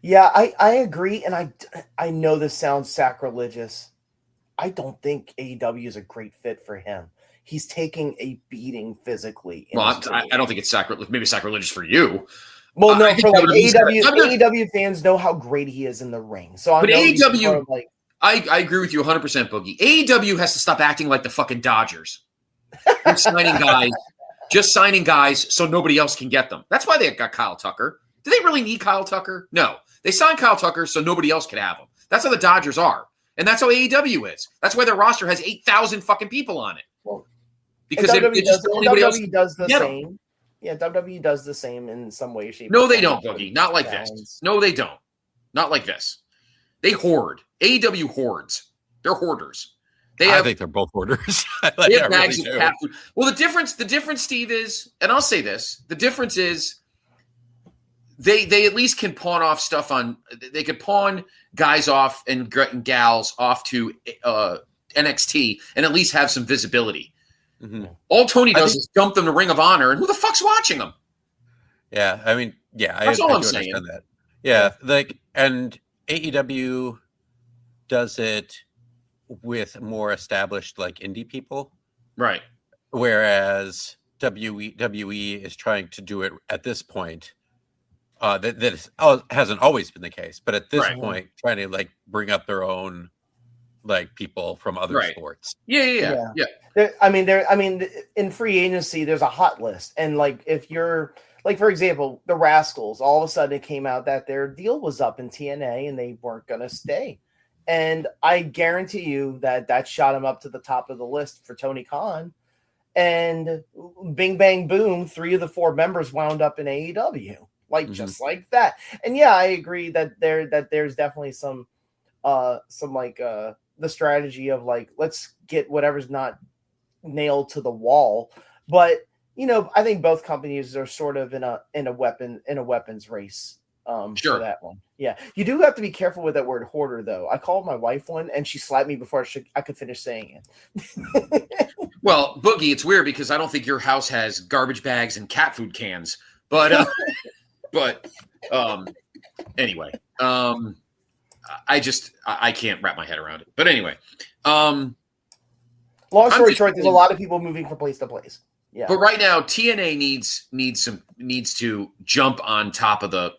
Yeah, I agree. And I know this sounds sacrilegious. I don't think AEW is a great fit for him. He's taking a beating physically. Well, I don't think it's maybe sacrilegious for you. Well, no, for like AEW fans know how great he is in the ring. So I'm AEW, I agree with you 100%, Boogie. AEW has to stop acting like the fucking Dodgers. Just signing guys so nobody else can get them. That's why they got Kyle Tucker. Do they really need Kyle Tucker? No. They signed Kyle Tucker so nobody else could have him. That's how the Dodgers are. And that's how AEW is. That's why their roster has 8,000 fucking people on it. Well, because WWE does the same. Yeah, WWE does the same in some way, shape. No, they don't, Boogie. Not like this. No, they don't. Not like this. They hoard. AEW hoards. They're hoarders. I think they're both hoarders. They have bags of cat food. Well, the difference, Steve, is, and I'll say this, the difference is they at least can pawn off stuff on, they could pawn guys off and gals off to NXT and at least have some visibility. Mm-hmm. All Tony does is dump them to Ring of Honor, and who the fuck's watching them? Yeah, I mean, yeah, that's all I'm saying. That. Yeah, and AEW does it with more established like indie people, right? Whereas WWE is trying to do it at this point. That hasn't always been the case, but at this point, trying to like bring up their own like people from other sports. Yeah. I mean, in free agency, there's a hot list, and like if you're like, for example, the Rascals, all of a sudden it came out that their deal was up in TNA and they weren't going to stay. And I guarantee you that shot him up to the top of the list for Tony Khan. And bing, bang, boom, 3 of the 4 members wound up in AEW, just like that. And yeah, I agree that there's definitely some the strategy of like, let's get whatever's not nailed to the wall. But I think both companies are sort of in a weapons race. Sure. For that one. Yeah. You do have to be careful with that word hoarder, though. I called my wife one and she slapped me before I could finish saying it. Well, Boogie, it's weird because I don't think your house has garbage bags and cat food cans. But anyway, I can't wrap my head around it. But anyway, long story short, there's a lot of people moving from place to place. Yeah. But right now, TNA needs to jump on top of the.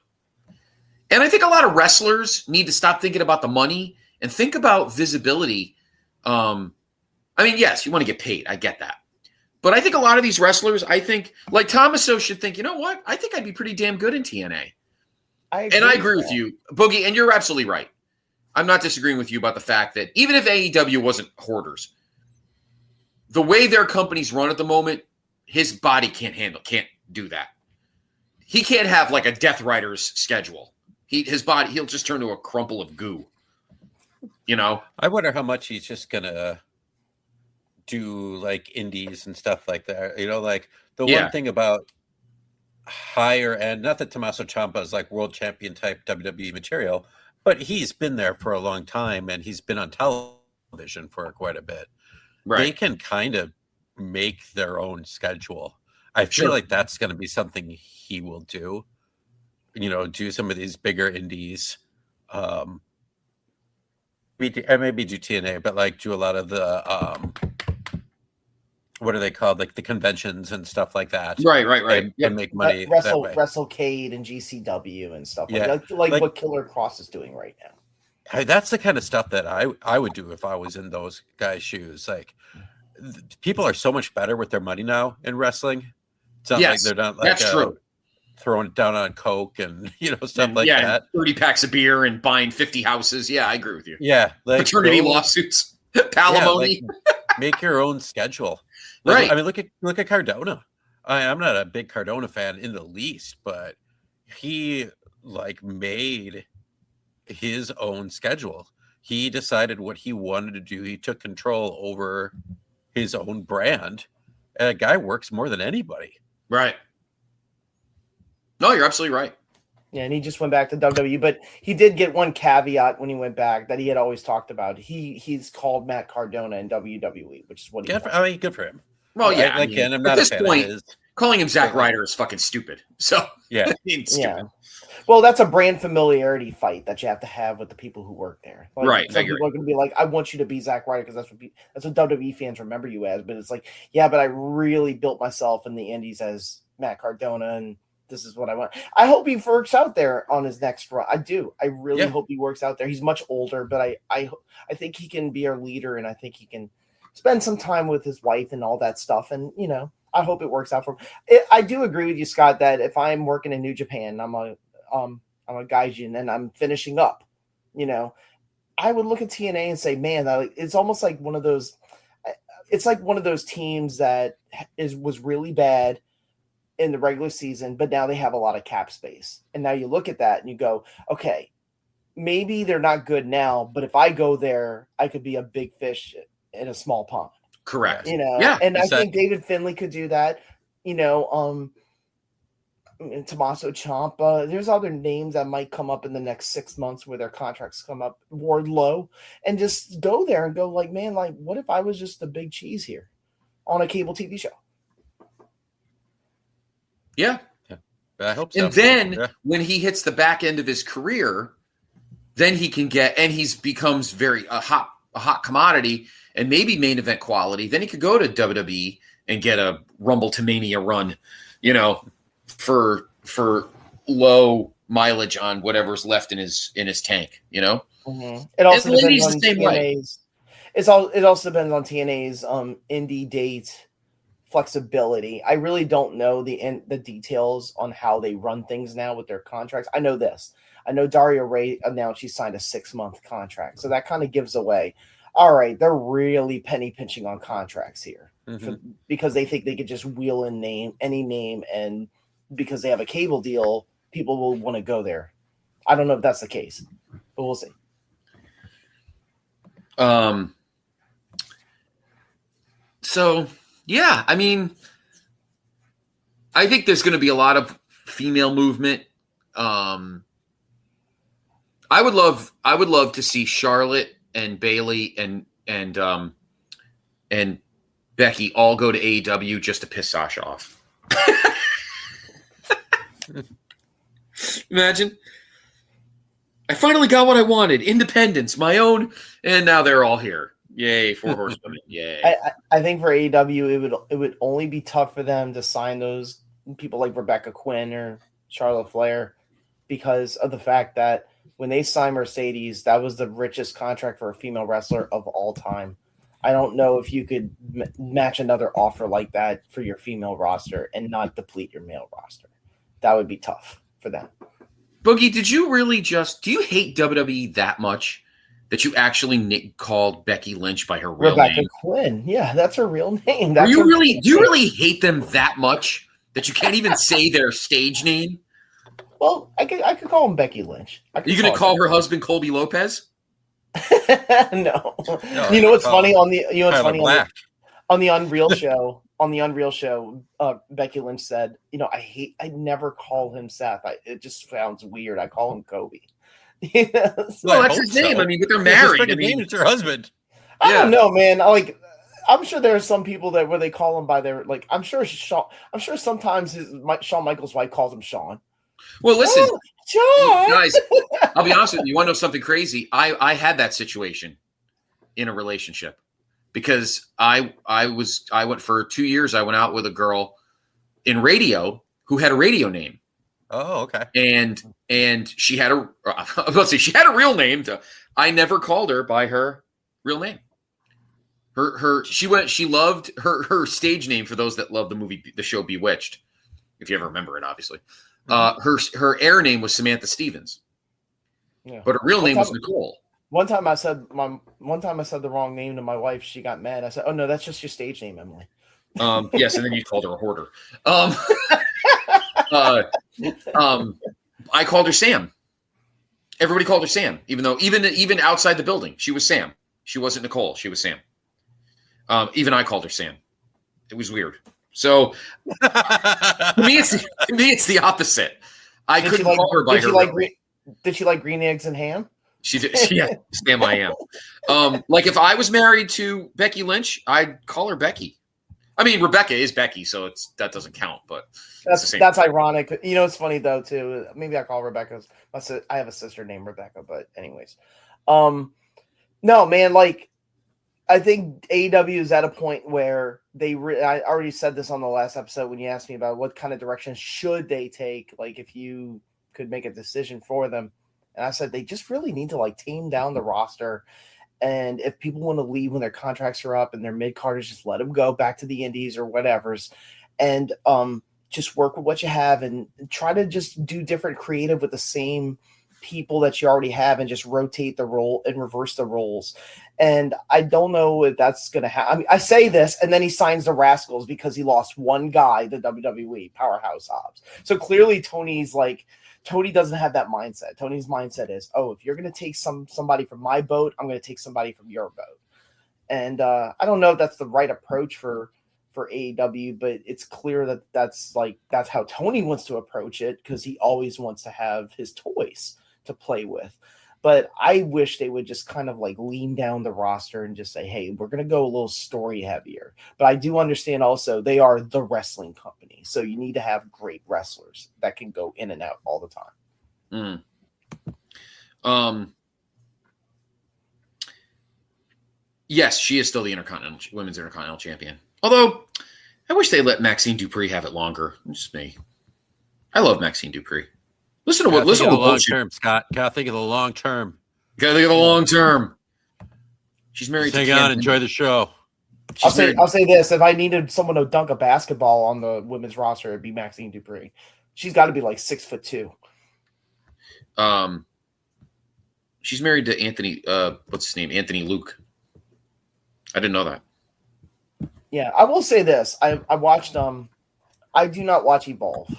And I think a lot of wrestlers need to stop thinking about the money and think about visibility. I mean, yes, you want to get paid. I get that. But I think a lot of these wrestlers, I think, like Tommaso should think, you know what? I think I'd be pretty damn good in TNA. I agree with you, Boogie, and you're absolutely right. I'm not disagreeing with you about the fact that even if AEW wasn't hoarders, the way their companies run at the moment, his body can't do that. He can't have like a Death Riders schedule. He'll just turn to a crumple of goo. I wonder how much he's just gonna do like indies and stuff like that. Like the one thing about higher end, not that Tommaso Ciampa is like world champion type WWE material, but he's been there for a long time and he's been on television for quite a bit. Right. They can kind of make their own schedule. I feel like that's going to be something he will do. Do some of these bigger indies. Maybe do TNA, but like do a lot of the what are they called? Like the conventions and stuff like that. Right. And make money. WrestleCade and GCW and stuff like what Killer Cross is doing right now. That's the kind of stuff that I would do if I was in those guys' shoes. Like people are so much better with their money now in wrestling. It's not like they're not like that's true. Throwing it down on coke and stuff like that. 30 packs of beer and buying 50 houses. Yeah, I agree with you. Yeah, like paternity lawsuits, palimony. Make your own schedule. Right. I mean, look at Cardona. I'm not a big Cardona fan in the least, but he made his own schedule. He decided what he wanted to do. He took control over his own brand, and a guy works more than anybody. Right. No, you're absolutely right. Yeah, and he just went back to WWE, but he did get one caveat when he went back that he had always talked about. He's called Matt Cardona in WWE, which is what he. Good for him. Well, yeah. I'm not at this point, calling him Zack Ryder is fucking stupid. So yeah, yeah. Well, that's a brand familiarity fight that you have to have with the people who work there. Right. Some people are going to be like, "I want you to be Zack Ryder because that's what WWE fans remember you as." But it's like, yeah, but I really built myself in the Indies as Matt Cardona and. This is what I want. I hope he works out there on his next run. I do. I really hope he works out there. He's much older, but I think he can be our leader, and I think he can spend some time with his wife and all that stuff. And I hope it works out for him. I do agree with you, Scott, that if I'm working in New Japan, I'm a gaijin, and I'm finishing up. I would look at TNA and say, man, it's almost like one of those. It's like one of those teams that was really bad in the regular season, but now they have a lot of cap space. And now you look at that and you go, okay, maybe they're not good now, but if I go there, I could be a big fish in a small pond. Correct. And exactly. I think David Finlay could do that. Tommaso Ciampa. There's other names that might come up in the next 6 months where their contracts come up Wardlow, and just go there and go like, man, like what if I was just a big cheese here on a cable TV show? Yeah. I hope so. And then when he hits the back end of his career, then he can he becomes a hot commodity and maybe main event quality. Then he could go to WWE and get a Rumble to Mania run, for low mileage on whatever's left in his tank, Mm-hmm. It also depends on TNA's. It also depends on TNA's indie date. Flexibility. I really don't know the details on how they run things now with their contracts. I know this. I know Daria Ray announced she signed a 6-month contract. So that kind of gives away, all right, they're really penny pinching on contracts here because they think they could just wheel in any name. And because they have a cable deal, people will want to go there. I don't know if that's the case, but we'll see. So, yeah, I mean, I think there's going to be a lot of female movement. I would love to see Charlotte and Bayley and Becky all go to AEW just to piss Sasha off. Imagine. I finally got what I wanted. Independence, my own, and now they're all here. Yay, 4 horsewomen. Yay. I think for AEW, it would only be tough for them to sign those people like Rebecca Quinn or Charlotte Flair because of the fact that when they signed Mercedes, that was the richest contract for a female wrestler of all time. I don't know if you could match another offer like that for your female roster and not deplete your male roster. That would be tough for them. Boogie, did you really do you hate WWE that much that you actually called Becky Lynch by her real Rebecca name? Quinn. Yeah, that's her real name. Do you really hate them that much that you can't even say their stage name? Well, I could call him Becky Lynch. Are you going to call her husband Colby Lopez? No. You know what's funny on the on the Unreal show? On the Unreal show, Becky Lynch said, I never call him Seth. It just sounds weird. I call him Kobe. Well, that's his name. I mean, but they're married. I mean, it's her husband. I don't know, man. I'm sure there are some people where they call him by their I'm sure sometimes Shawn Michaels' wife calls him Sean. Well, listen, Sean. guys, I'll be honest with you. You want to know something crazy? I had that situation in a relationship because I went for 2 years. I went out with a girl in radio who had a radio name. Oh, okay. And she had she had a real name. I never called her by her real name. She loved her stage name, for those that love the show Bewitched, if you ever remember it, obviously. Her air name was Samantha Stevens. Yeah. But her real name was Nicole. One time I said the wrong name to my wife. She got mad. I said, "Oh no, that's just your stage name, Emily." Yes, and then you called her a hoarder. I called her Sam. Everybody called her Sam, even though even outside the building, she was Sam. She wasn't Nicole. She was Sam. Even I called her Sam. It was weird. So to me, it's the opposite. I couldn't call her by her. Did she like green eggs and ham? She did. Yeah, Sam, I am. Like if I was married to Becky Lynch, I'd call her Becky. I mean, Rebecca is Becky, so that doesn't count. But that's ironic. It's funny though too. Maybe I call Rebecca. I have a sister named Rebecca, but anyways, no man. I think AEW is at a point where I already said this on the last episode when you asked me about what kind of direction should they take. Like if you could make a decision for them, and I said they just really need to tame down the roster. And if people want to leave when their contracts are up and their mid-carders, just let them go back to the indies or whatever's. And just work with what you have and try to just do different creative with the same people that you already have and just rotate the role and reverse the roles. And I don't know if that's going to happen. I mean, I say this, and then he signs the Rascals because he lost one guy, the WWE, Powerhouse Hobbs. So clearly Tony doesn't have that mindset. Tony's mindset is, if you're going to take somebody from my boat, I'm going to take somebody from your boat. And I don't know if that's the right approach for AEW, but it's clear that's how Tony wants to approach it because he always wants to have his toys to play with. But I wish they would just kind of lean down the roster and just say, hey, we're going to go a little story heavier. But I do understand also they are the wrestling company. So you need to have great wrestlers that can go in and out all the time. Yes, she is still the women's Intercontinental Champion. Although I wish they let Maxine Dupree have it longer. Just me. I love Maxine Dupree. Listen to the long term, Scott. Gotta think of the long term. Gotta think of the long term. She's married. Hang on, enjoy the show. I'll say this: if I needed someone to dunk a basketball on the women's roster, it'd be Maxine Dupree. She's got to be 6'2". She's married to Anthony. What's his name? Anthony Luke. I didn't know that. Yeah, I will say this: I watched. I do not watch Evolve.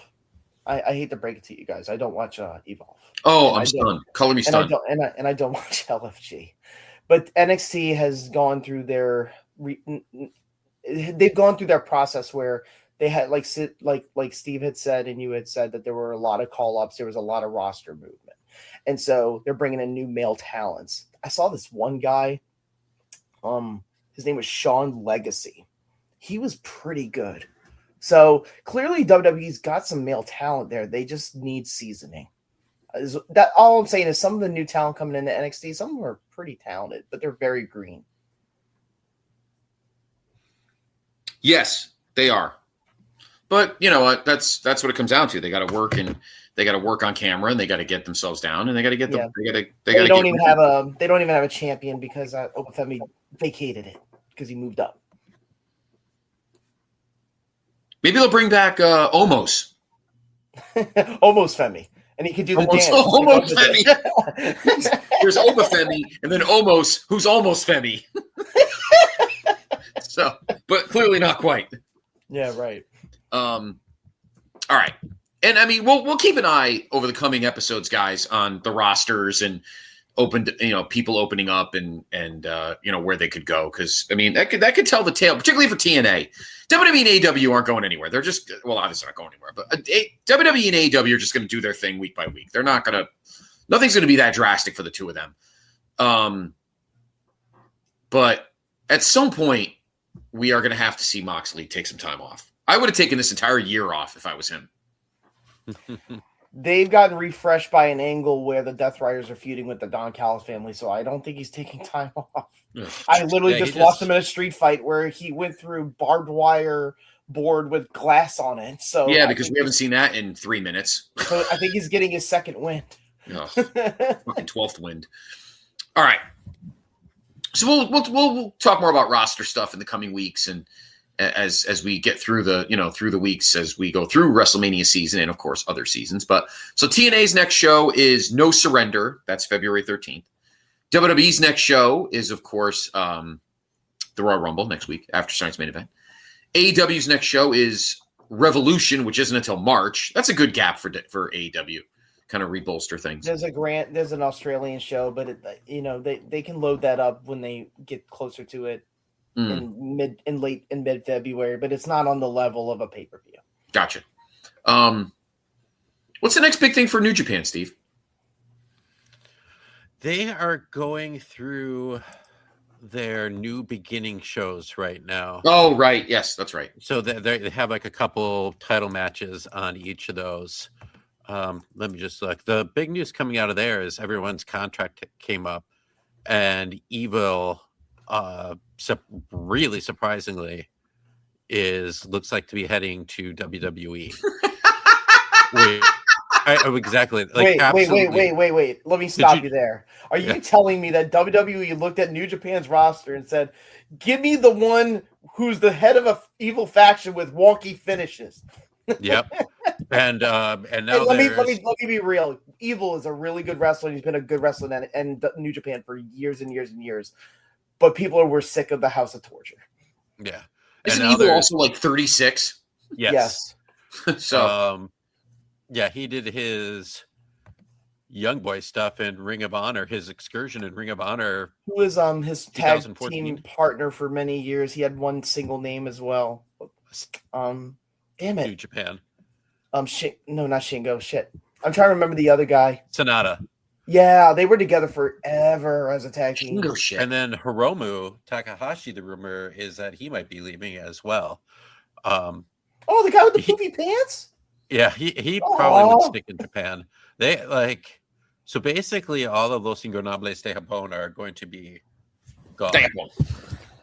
I hate to break it to you guys. I don't watch Evolve. Oh, I'm stunned. Color me stunned. And I don't watch LFG. But NXT has gone through they've gone through their process where they had like Steve had said, and you had said that there were a lot of call ups. There was a lot of roster movement, and so they're bringing in new male talents. I saw this one guy. His name was Sean Legacy. He was pretty good. So clearly WWE's got some male talent there. They just need seasoning. That all I'm saying is some of the new talent coming into NXT, some of them are pretty talented, but they're very green. Yes, they are. But you know what? That's what it comes down to. They got to work and they got to work on camera, and they got to get themselves down, and they got to get them. Yeah. They don't even have a champion because Obafemi vacated it because he moved up. Maybe they'll bring back Omos. Almost Femi. And he could do the dance. Almost Femi. There's Obafemi, and then Omos, who's almost Femi. So, but clearly not quite. Yeah, right. All right. And I mean, we'll keep an eye over the coming episodes, guys, on the rosters and people opening up and where they could go. Cause I mean, that could tell the tale, particularly for TNA. WWE and AEW aren't going anywhere. They're just, well, obviously not going anywhere, but WWE and AEW are just going to do their thing week by week. They're not going to, nothing's going to be that drastic for the two of them. But at some point we are going to have to see Moxley take some time off. I would have taken this entire year off if I was him. They've gotten refreshed by an angle where the Death Riders are feuding with the Don Callis family, so I don't think he's taking time off. I literally just watched him in a street fight where he went through barbed wire board with glass on it. So yeah, because we haven't seen that in 3 minutes. So I think he's getting his second wind. Oh, fucking 12th wind. All right. So we'll talk more about roster stuff in the coming weeks, and as we get through the weeks as we go through WrestleMania season and of course other seasons. But so TNA's next show is No Surrender. That's February 13th. WWE's next show is of course the Royal Rumble next week after tonight's main event. AEW's next show is Revolution, which isn't until March. That's a good gap for AEW. Kind of rebolster things. There's an Australian show, but they can load that up when they get closer to it in mid February, but it's not on the level of a pay-per-view. Gotcha. What's the next big thing for New Japan, Steve? They are going through their new beginning shows right now. Oh, right. Yes, that's right. So they have like a couple title matches on each of those. Let me just look. The big news coming out of there is everyone's contract came up, and Evil, really surprisingly, looks like to be heading to WWE. Exactly. Like, wait. Let me stop you there. Are you telling me that WWE looked at New Japan's roster and said, "Give me the one who's the head of a evil faction with wonky finishes"? Yep. And now let me be real. Evil is a really good wrestler. He's been a good wrestler in New Japan for years and years and years. But people were sick of the House of Torture. Yeah. Isn't Evil also like 36? Yes. So yeah, he did his Young Boy stuff in Ring of Honor, his excursion in Ring of Honor. Who was his tag team partner for many years. He had one single name as well. Damn it. New Japan. No, not Shingo. Shit. I'm trying to remember the other guy. Sonata. Yeah, they were together forever as a tag team. Shingo shit. And then Hiromu Takahashi, the rumor is that he might be leaving as well. The guy with the poofy pants? Yeah, he probably would stick in Japan. So basically all of Los Ingobernables de Japón are going to be gone.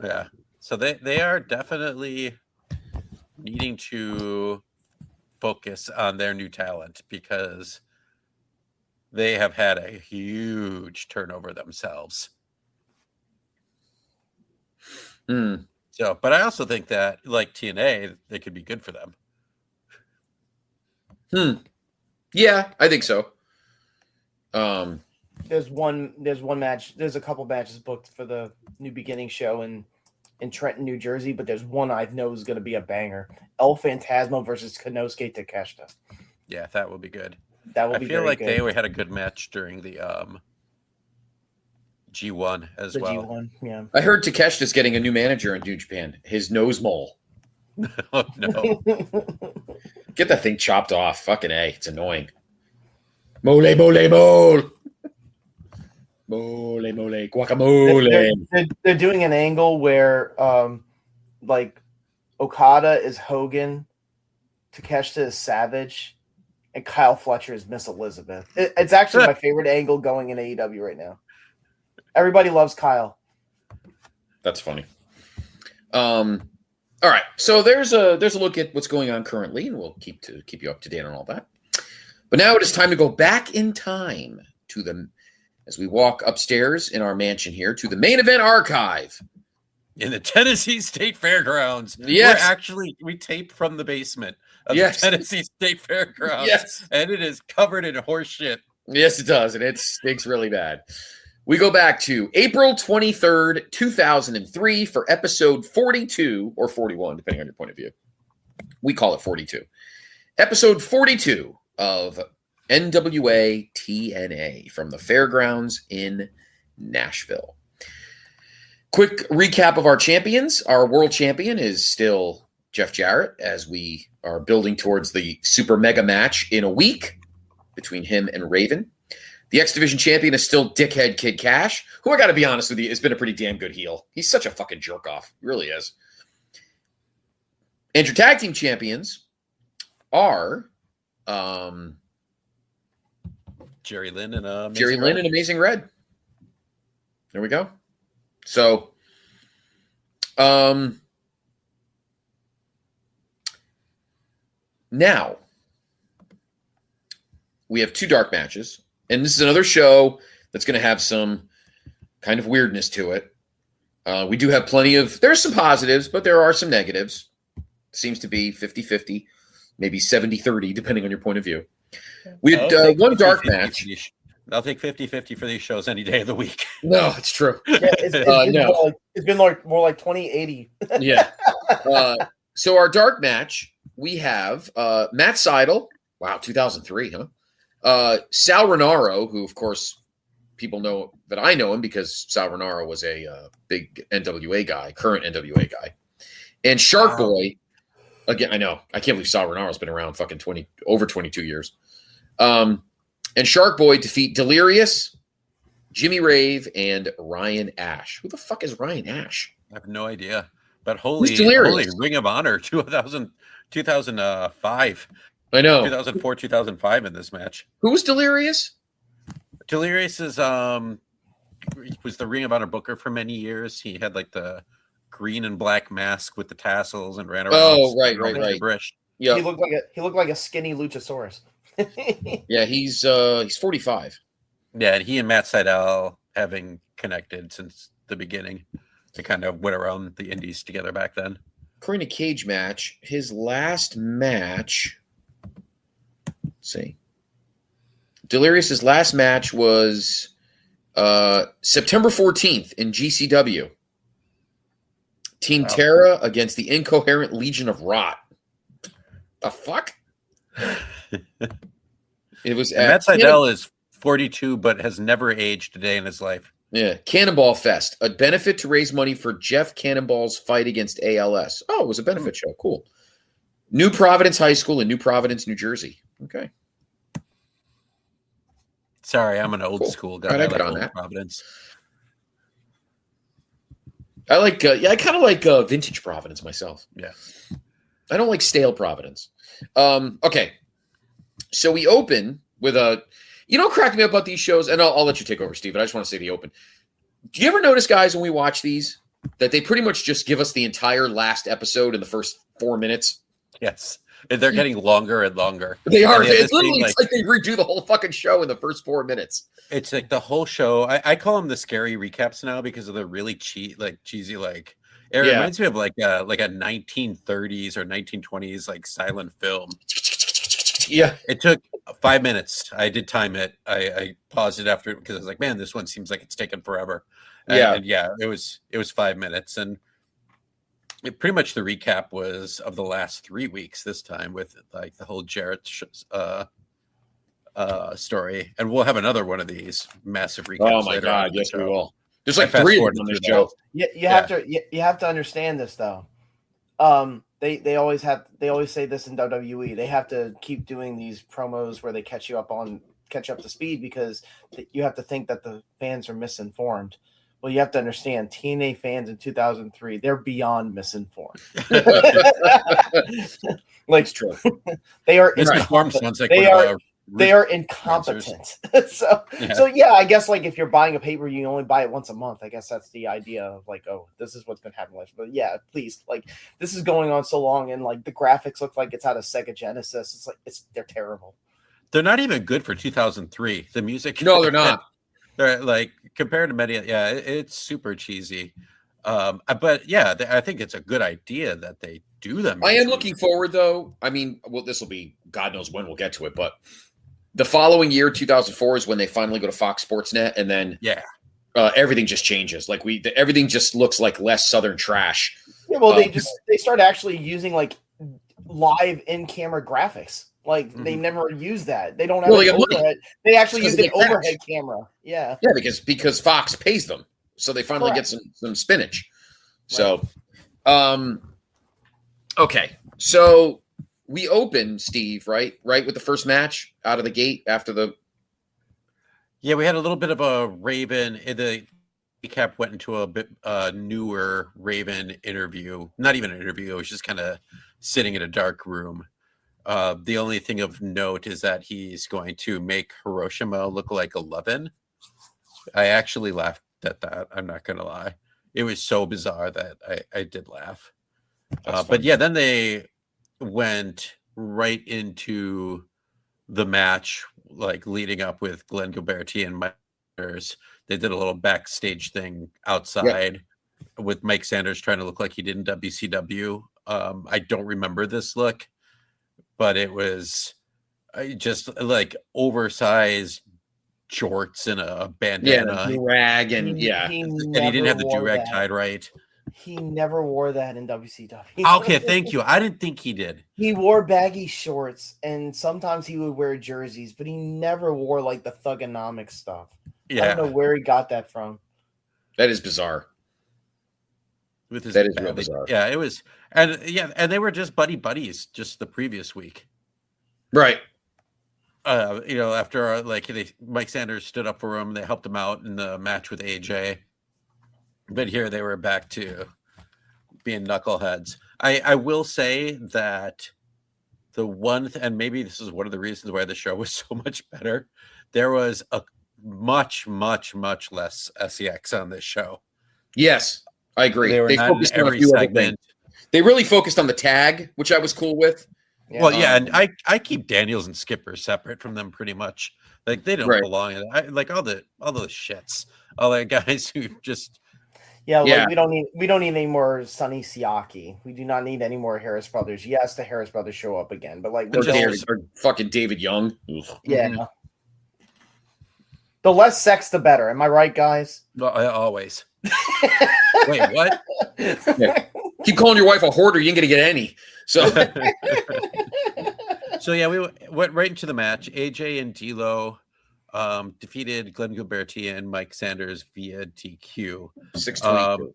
Yeah. So they are definitely needing to focus on their new talent because they have had a huge turnover themselves. So, but I also think that like TNA, they could be good for them. Yeah, I think so. There's one match. There's a couple matches booked for the New Beginning show in Trenton, New Jersey, but there's one I know is going to be a banger. El Phantasmo versus Konosuke Takeshita. Yeah, that will be good. That will I be feel like good. they had a good match during the G1 as well. G1, yeah. I heard Takeshita's getting a new manager in New Japan. His nose mole. Oh no. Get that thing chopped off. Fucking A. It's annoying. Mole. Mole, guacamole. They're doing an angle where like Okada is Hogan, Takeshita is Savage, and Kyle Fletcher is Miss Elizabeth. It's actually my favorite angle going in AEW right now. Everybody loves Kyle. That's funny. All right, so there's a look at what's going on currently, and we'll keep you up to date on all that. But now it is time to go back in time as we walk upstairs in our mansion here to the main event archive in the Tennessee State Fairgrounds. Yes, we tape from the basement of the Tennessee State Fairgrounds. Yes, and it is covered in horse shit. Yes, it does, and it stinks really bad. We go back to April 23rd, 2003 for episode 42 or 41, depending on your point of view. We call it 42. Episode 42 of NWA TNA from the fairgrounds in Nashville. Quick recap of our champions. Our world champion is still Jeff Jarrett as we are building towards the super mega match in a week between him and Raven. The X Division champion is still Dickhead Kid Cash, who I got to be honest with you, has been a pretty damn good heel. He's such a fucking jerk off. He really is. And your tag team champions are Jerry Lynn and Amazing Red. There we go. So, now we have two dark matches. And this is another show that's going to have some kind of weirdness to it. We do have there's some positives, but there are some negatives. Seems to be 50-50, maybe 70-30, depending on your point of view. We had one dark match. I'll take 50-50 for these shows any day of the week. No, it's true. Yeah, it's been more like 20-80. Yeah. So our dark match, we have Matt Seidel. Wow, 2003, huh? Sal Renaro, who, of course, people know that I know him because Sal Renaro was a big NWA guy, current NWA guy. And Shark Boy, again, I know. I can't believe Sal Renaro's been around fucking over 22 years. And Shark Boy defeat Delirious, Jimmy Rave, and Ryan Ash. Who the fuck is Ryan Ash? I have no idea. But holy Ring of Honor 2005. I know. 2004, 2005 in this match. Who was Delirious? Delirious is was the Ring of Honor booker for many years. He had like the green and black mask with the tassels and ran around. Oh, right. Yeah, he looked like a skinny Luchasaurus. Yeah, he's 45. Yeah, and he and Matt Seidel having connected since the beginning. They kind of went around the indies together back then. According to Cage Match, his last match. Let's see. Delirious's last match was September 14th in GCW. Team Terra against the Incoherent Legion of Rot. The fuck? It was Matt Seidel is 42, but has never aged a day in his life. Yeah. Cannonball Fest, a benefit to raise money for Jeff Cannonball's fight against ALS. Oh, it was a benefit show. Cool. New Providence High School in New Providence, New Jersey. Okay. Sorry, I'm an old school guy. Right, I like on that. Providence. I like, I kind of like vintage Providence myself. Yeah. I don't like stale Providence. Okay. So we open with you know what cracked me up about these shows? And I'll let you take over, Steve, but I just want to say the open. Do you ever notice, guys, when we watch these, that they pretty much just give us the entire last episode in the first 4 minutes? Yes. And they're getting longer and longer. They are. It's literally like they redo the whole fuking show in the first 4 minutes. It's like the whole show. I call them the scary recaps now because of the really cheesy, it reminds me of like a 1930s or 1920s like silent film. Yeah. It took 5 minutes. I did time it. I paused it after because I was like, man, this one seems like it's taken forever. And it was 5 minutes. And pretty much the recap was of the last 3 weeks this time with like the whole Jarrett story. And we'll have another one of these massive recaps. Oh my God. Yes, we will. There's like 3 of them on this show. You have to understand this though. They always say this in WWE. They have to keep doing these promos where they catch you up to speed because you have to think that the fans are misinformed. Well, you have to understand TNA fans in 2003, they're beyond misinformed. Like, It's true. They are Misinformed sounds like they are incompetent. so I guess like if you're buying a paper, you only buy it once a month. I guess that's the idea of like, oh, this is what's been happening. But yeah, please, like this is going on so long, and like the graphics look like it's out of Sega Genesis. It's like they're terrible. They're not even good for 2003. The music, No, they're not. They're like compared to many, it's super cheesy. But yeah, I think it's a good idea that they do them. I am looking forward, though. I mean, well, this will be God knows when we'll get to it, but the following year, 2004, is when they finally go to Fox Sports Net, and then everything just changes. Like everything just looks like less Southern trash. Yeah, well, they start actually using like live in-camera graphics. Like they never use that. They don't have an overhead. They actually use an overhead camera. Yeah. Yeah, because Fox pays them, so they finally get some spinach. So, okay, so we open, Steve, right with the first match out of the gate after the. Yeah, we had a little bit of a Raven. The recap went into a bit newer Raven interview. Not even an interview. It was just kind of sitting in a dark room. The only thing of note is that he's going to make Hiroshima look like 11. I actually laughed at that. I'm not going to lie. It was so bizarre that I did laugh. But yeah, then they went right into the match, like leading up with Glenn Gilberti and Mike Sanders. They did a little backstage thing outside with Mike Sanders trying to look like he did in WCW. I don't remember this look, but it was just like oversized shorts and a bandana. Yeah, rag, and he didn't have the do-rag tied right. He never wore that in WCW. Okay, thank you. I didn't think he did. He wore baggy shorts, and sometimes he would wear jerseys, but he never wore like the thugonomic stuff. Yeah. I don't know where he got that from. That is bizarre. That is real bizarre. Yeah, it was, and they were just buddies just the previous week, right? After Mike Sanders stood up for him, they helped him out in the match with AJ, but here they were back to being knuckleheads. I will say that the one, and maybe this is one of the reasons why the show was so much better. There was a much, much, much less SEX on this show. Yes. I agree. They focused on a few segment. They really focused on the tag, which I was cool with. Yeah. Well, yeah, and I keep Daniels and Skipper separate from them pretty much. Like they don't belong in it. Like all the shits, all the guys who just. Yeah, like we don't need any more Sonny Siaki. We do not need any more Harris brothers. Yes, the Harris brothers show up again, but like or fucking David Young. Yeah. Mm-hmm. The less sex, the better. Am I right, guys? Well, always. Wait, what? Yeah. Keep calling your wife a hoarder. You ain't gonna get any. So, yeah, we went right into the match. AJ and D'Lo defeated Glenn Gilberti and Mike Sanders via DQ. 6-22.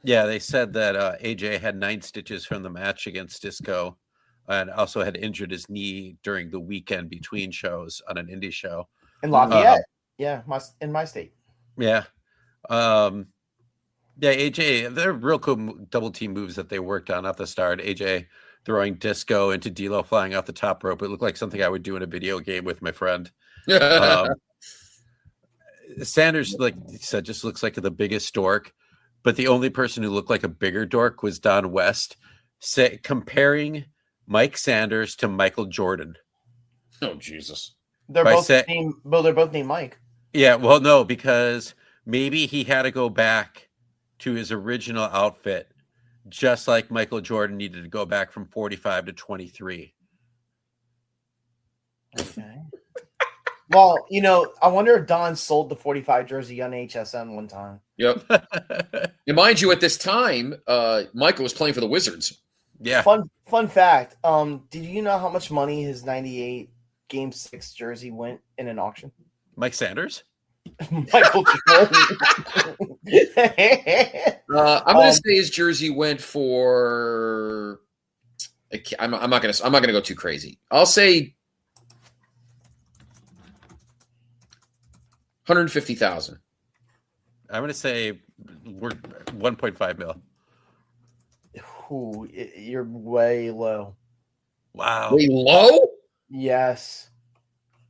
Yeah, they said that AJ had 9 stitches from the match against Disco, and also had injured his knee during the weekend between shows on an indie show in Lafayette. In my state. Yeah. AJ, they're real cool double team moves that they worked on at the start. AJ throwing Disco into D'Lo flying off the top rope. It looked like something I would do in a video game with my friend. Sanders, like you said, just looks like the biggest dork. But the only person who looked like a bigger dork was Don West, comparing Mike Sanders to Michael Jordan. Oh, Jesus. They're both named Mike. Yeah, well, no, because maybe he had to go back to his original outfit, just like Michael Jordan needed to go back from 45 to 23. Okay. Well, I wonder if Don sold the 45 jersey on HSN one time. Yep. And mind you, at this time, Michael was playing for the Wizards. Yeah. Fun fact. Did you know how much money his 98 Game 6 jersey went in an auction? Mike Sanders? Michael Jordan. I'm going to say his jersey went for I'm not gonna go too crazy. I'll say 150,000. I'm going to say we're 1.5 mil. Ooh, you're way low. Wow. Way low? Yes,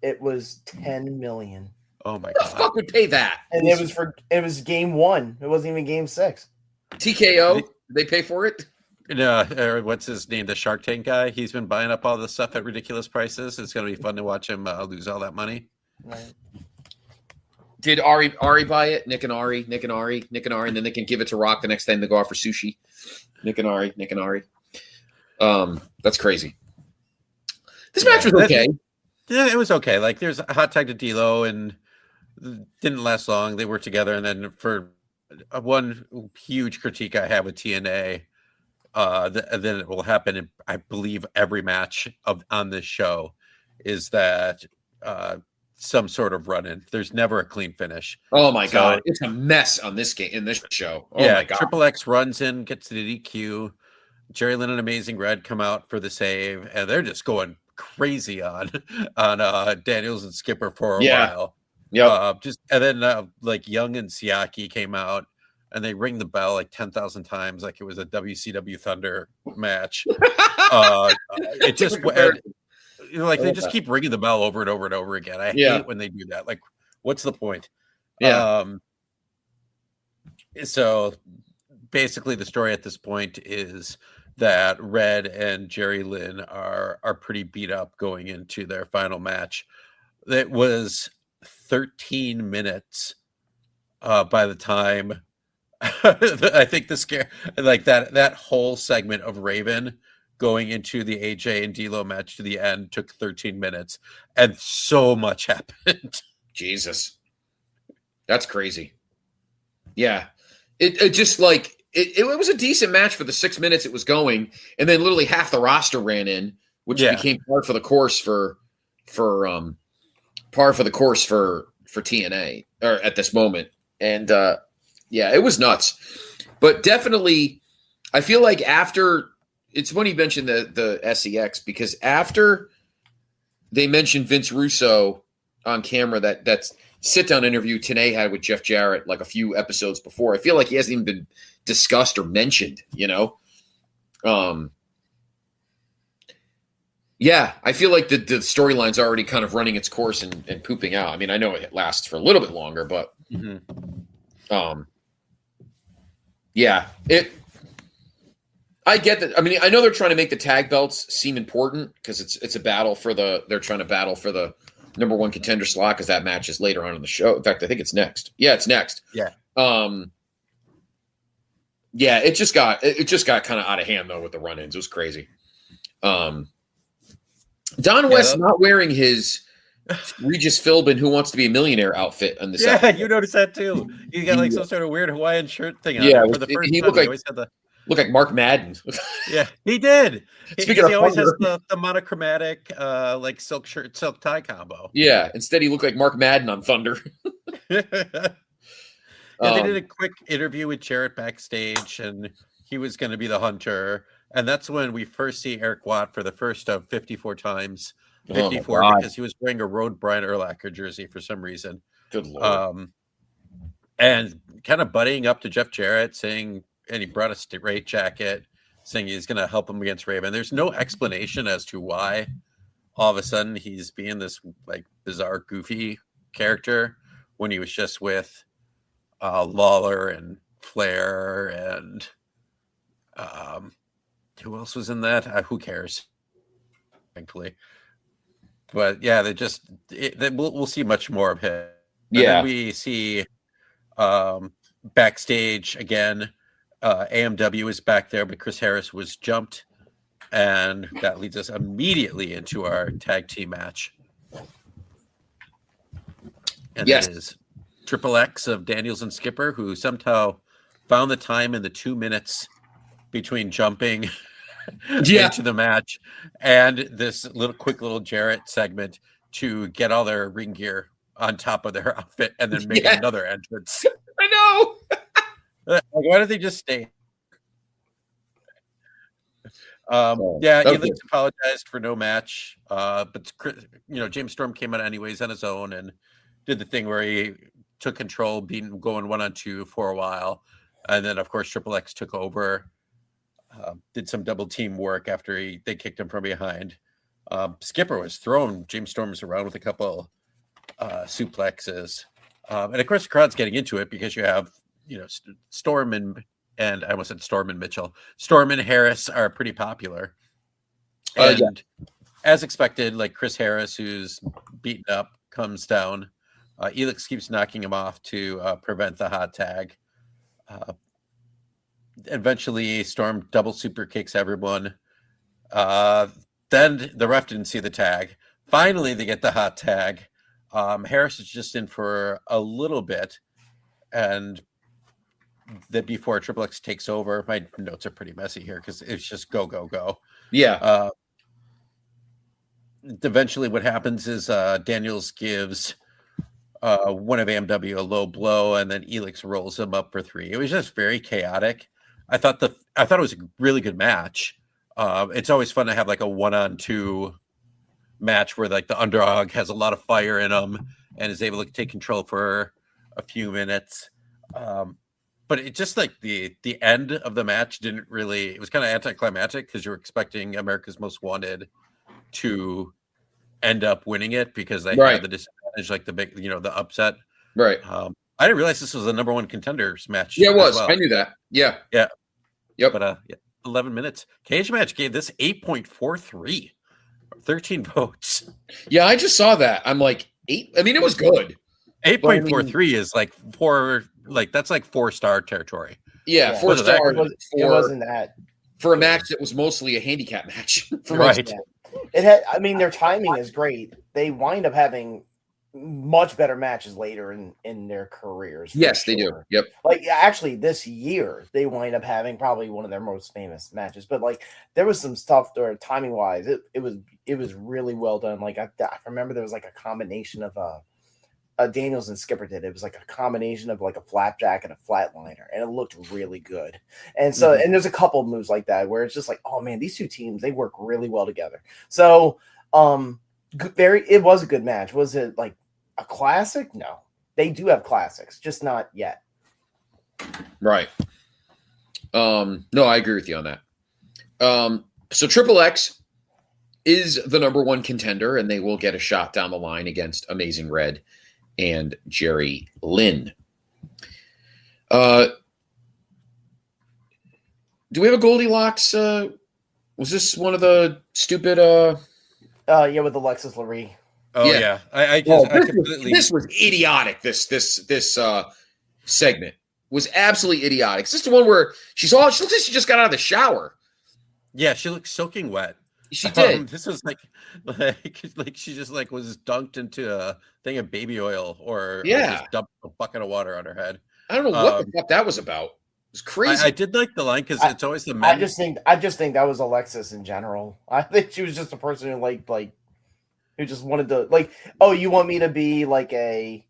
it was 10 million. Oh my Who the god. fuck would pay that? And it was game 1. It wasn't even game 6. TKO? Did they pay for it? No, what's his name? The Shark Tank guy. He's been buying up all this stuff at ridiculous prices. It's going to be fun to watch him lose all that money. Right. Did Ari buy it? Nick and Ari, and then they can give it to Rock the next time they go out for sushi. Nick and Ari. That's crazy. This match was okay. Yeah, it was okay. Like, there's a hot tag to D'Lo, and didn't last long. They were together, and then for one huge critique I have with TNA, then it will happen in, I believe, every match on this show, is that some sort of run-in. There's never a clean finish. Oh my god, it's a mess on this game in this show. Oh my god. Triple X runs in, gets to the DQ. Jerry Lynn and Amazing Red come out for the save, and they're just going crazy on Daniels and Skipper for a while. Yeah. And then like Young and Siaki came out, and they ring the bell like 10,000 times, like it was a WCW Thunder match. It just like they just keep ringing the bell over and over and over again. I hate when they do that. Like, what's the point? Yeah. So basically, the story at this point is that Red and Jerry Lynn are pretty beat up going into their final match. It was 13 minutes by the time I think the scare, like that whole segment of Raven going into the AJ and D'Lo match to the end took 13 minutes, and so much happened. Jesus, that's crazy. Yeah, it just like it was a decent match for the 6 minutes it was going, and then literally half the roster ran in, which became par for the course for TNA or at this moment, and it was nuts. But definitely, I feel like after. It's when he mentioned the SEX, because after they mentioned Vince Russo on camera, that sit-down interview TNA had with Jeff Jarrett like a few episodes before, I feel like he hasn't even been discussed or mentioned, you know? I feel like the storyline's already kind of running its course and pooping out. I mean, I know it lasts for a little bit longer, but I get that. I mean, I know they're trying to make the tag belts seem important because it's a battle they're trying to battle for the number one contender slot, because that match is later on in the show. In fact, I think it's next. Yeah, it's next. Yeah. It just got kind of out of hand though with the run-ins. It was crazy. Don West not wearing his Regis Philbin Who Wants to Be a Millionaire outfit on this. Yeah, episode. You noticed that too. You got like some sort of weird Hawaiian shirt thing on. Yeah, for the first he time. looked like Mark Madden. Yeah, he did. Speaking of he always has Thunder. the monochromatic like silk shirt, silk tie combo. Yeah, instead he looked like Mark Madden on Thunder. They did a quick interview with Jarrett backstage, and he was going to be the hunter. And that's when we first see Eric Watt for the first of 54 times. 54 because he was wearing a Road Brian Urlacher jersey for some reason. Good Lord. And kind of buddying up to Jeff Jarrett, saying, and he brought a straight jacket, saying he's going to help him against Raven. There's no explanation as to why all of a sudden he's being this like bizarre, goofy character when he was just with Lawler and Flair and who else was in that? Who cares? Thankfully. But yeah, we'll see much more of him. And then we see backstage again. AMW is back there, but Chris Harris was jumped, and that leads us immediately into our tag team match. And it is Triple X of Daniels and Skipper, who somehow found the time in the 2 minutes between jumping into the match and this quick little Jarrett segment to get all their ring gear on top of their outfit and then make another entrance. I know. Like, why don't they just stay? Yeah, okay. Elix apologized for no match, but James Storm came out anyways on his own and did the thing where he took control, going 1-on-2 for a while, and then of course Triple X took over, did some double team work after they kicked him from behind. Skipper was throwing James Storms around with a couple suplexes, and of course the crowd's getting into it because you have Storm and I almost said Storm and Mitchell. Storm and Harris are pretty popular. And as expected, like Chris Harris, who's beaten up, comes down. Elix keeps knocking him off to prevent the hot tag. Eventually, Storm double super kicks everyone. Then the ref didn't see the tag. Finally, they get the hot tag. Harris is just in for a little bit. And that before Triple X takes over, my notes are pretty messy here because it's just go, go, go. Yeah. Eventually what happens is Daniels gives one of AMW a low blow, and then Elix rolls him up for 3. It was just very chaotic. I thought it was a really good match. It's always fun to have like a 1-on-2 match where like the underdog has a lot of fire in them and is able to take control for a few minutes. But it just like the end of the match didn't really, it was kind of anticlimactic because you were expecting America's Most Wanted to end up winning it because they had the disadvantage, like the big, the upset. Right. I didn't realize this was the number 1 contenders match. Yeah, it was. Well. I knew that. Yeah. Yeah. Yep. But 11 minutes. Cage match gave this 8.43, 13 votes. Yeah, I just saw that. I'm like 8. I mean, it was good. 8.43 is like that's like 4-star territory. Yeah, 4 stars. It wasn't that for a match that was mostly a handicap match. Right. It had. I mean, their timing is great. They wind up having much better matches later in their careers. Yes, they do. Yep. Like actually, this year they wind up having probably one of their most famous matches. But like, there was some stuff there timing wise. It was really well done. Like I remember there was like a combination of Daniels and Skipper did. It was like a combination of like a flapjack and a flatliner, and it looked really good. And so, and there's a couple of moves like that where it's just like, oh man, these two teams, they work really well together. So, it was a good match. Was it like a classic? No, they do have classics, just not yet. Right. No, I agree with you on that. So Triple X is the number 1 contender, and they will get a shot down the line against Amazing Red and Jerry Lynn. Do we have a Goldilocks? Was this one of the stupid? Yeah, with Alexis Lurie. Oh yeah, I completely. This was idiotic. This segment was absolutely idiotic. Is this the one where she looks like she just got out of the shower? Yeah, she looks soaking wet. She did. This was like she just like was dunked into a thing of baby oil or just dumped a bucket of water on her head. I don't know what the fuck that was about. It was crazy. I did like the line because it's always the men. I just think that was Alexis in general. I think she was just a person who like who just wanted to like, oh, you want me to be like a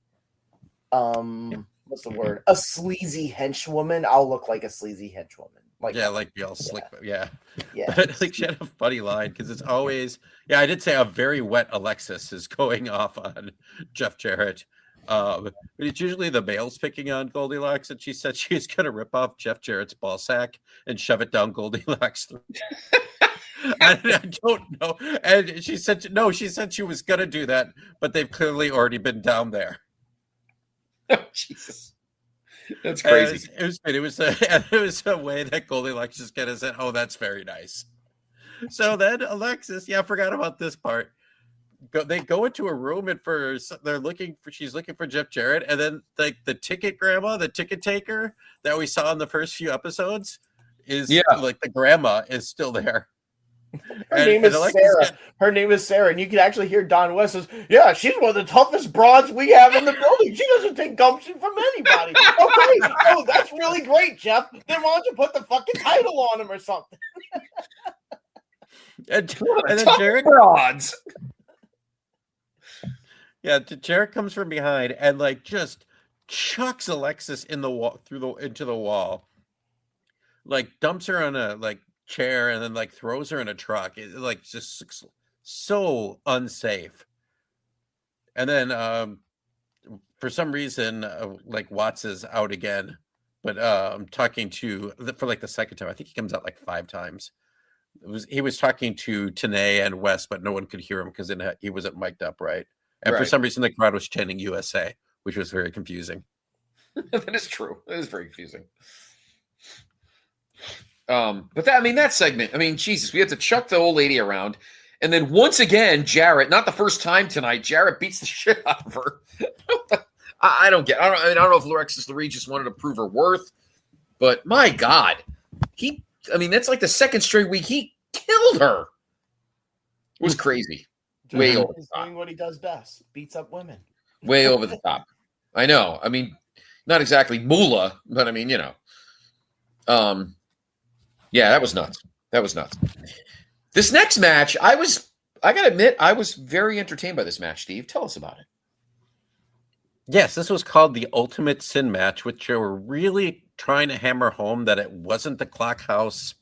what's the word? A sleazy henchwoman. I'll look like a sleazy henchwoman. Like be all slick. Yeah. But like she had a funny line because it's always I did say a very wet Alexis is going off on Jeff Jarrett. But it's usually the males picking on Goldilocks, and she said she's gonna rip off Jeff Jarrett's ball sack and shove it down Goldilocks' throat. I don't know. And she said no, she said she was gonna do that, but they've clearly already been down there. Oh, Jesus. That's crazy. It was a way that Goldilocks just kind of said, "Oh, that's very nice." So then Alexis, I forgot about this part. They go into a room and she's looking for Jeff Jarrett, and then like the ticket grandma, the ticket taker that we saw in the first few episodes is like the grandma is still there. Her name is Sarah. Her name is Sarah, and you can actually hear Don West says, "Yeah, she's one of the toughest broads we have in the building. She doesn't take gumption from anybody." Okay, oh, that's really great, Jeff. Then why don't you put the fucking title on him or something? and then Jarrett broads. Yeah, Jarrett comes from behind and like just chucks Alexis in the wall into the wall, like dumps her on a like chair and then like throws her in a truck. It like just so unsafe. And then for some reason, like Watts is out again, but I'm talking to for like the second time. I think he comes out like 5 times. He was talking to TNA and West, but no one could hear him because he wasn't mic'd up right. And for some reason, the crowd was chanting USA, which was very confusing. That is true. That is very confusing. But that segment, Jesus, we had to chuck the old lady around. And then once again, Jarrett, not the first time tonight, Jarrett beats the shit out of her. I don't know if Alexis Lurie just wanted to prove her worth, but my God, that's like the second straight week he killed her. It was crazy. Way over the top. Doing what he does best, beats up women. Way over the top. I know. Not exactly Moolah, but yeah, that was nuts. This next match, I gotta admit, I was very entertained by this match. Steve, tell us about it. Yes, this was called the Ultimate Sin match, which they were really trying to hammer home that it wasn't the Clockhouse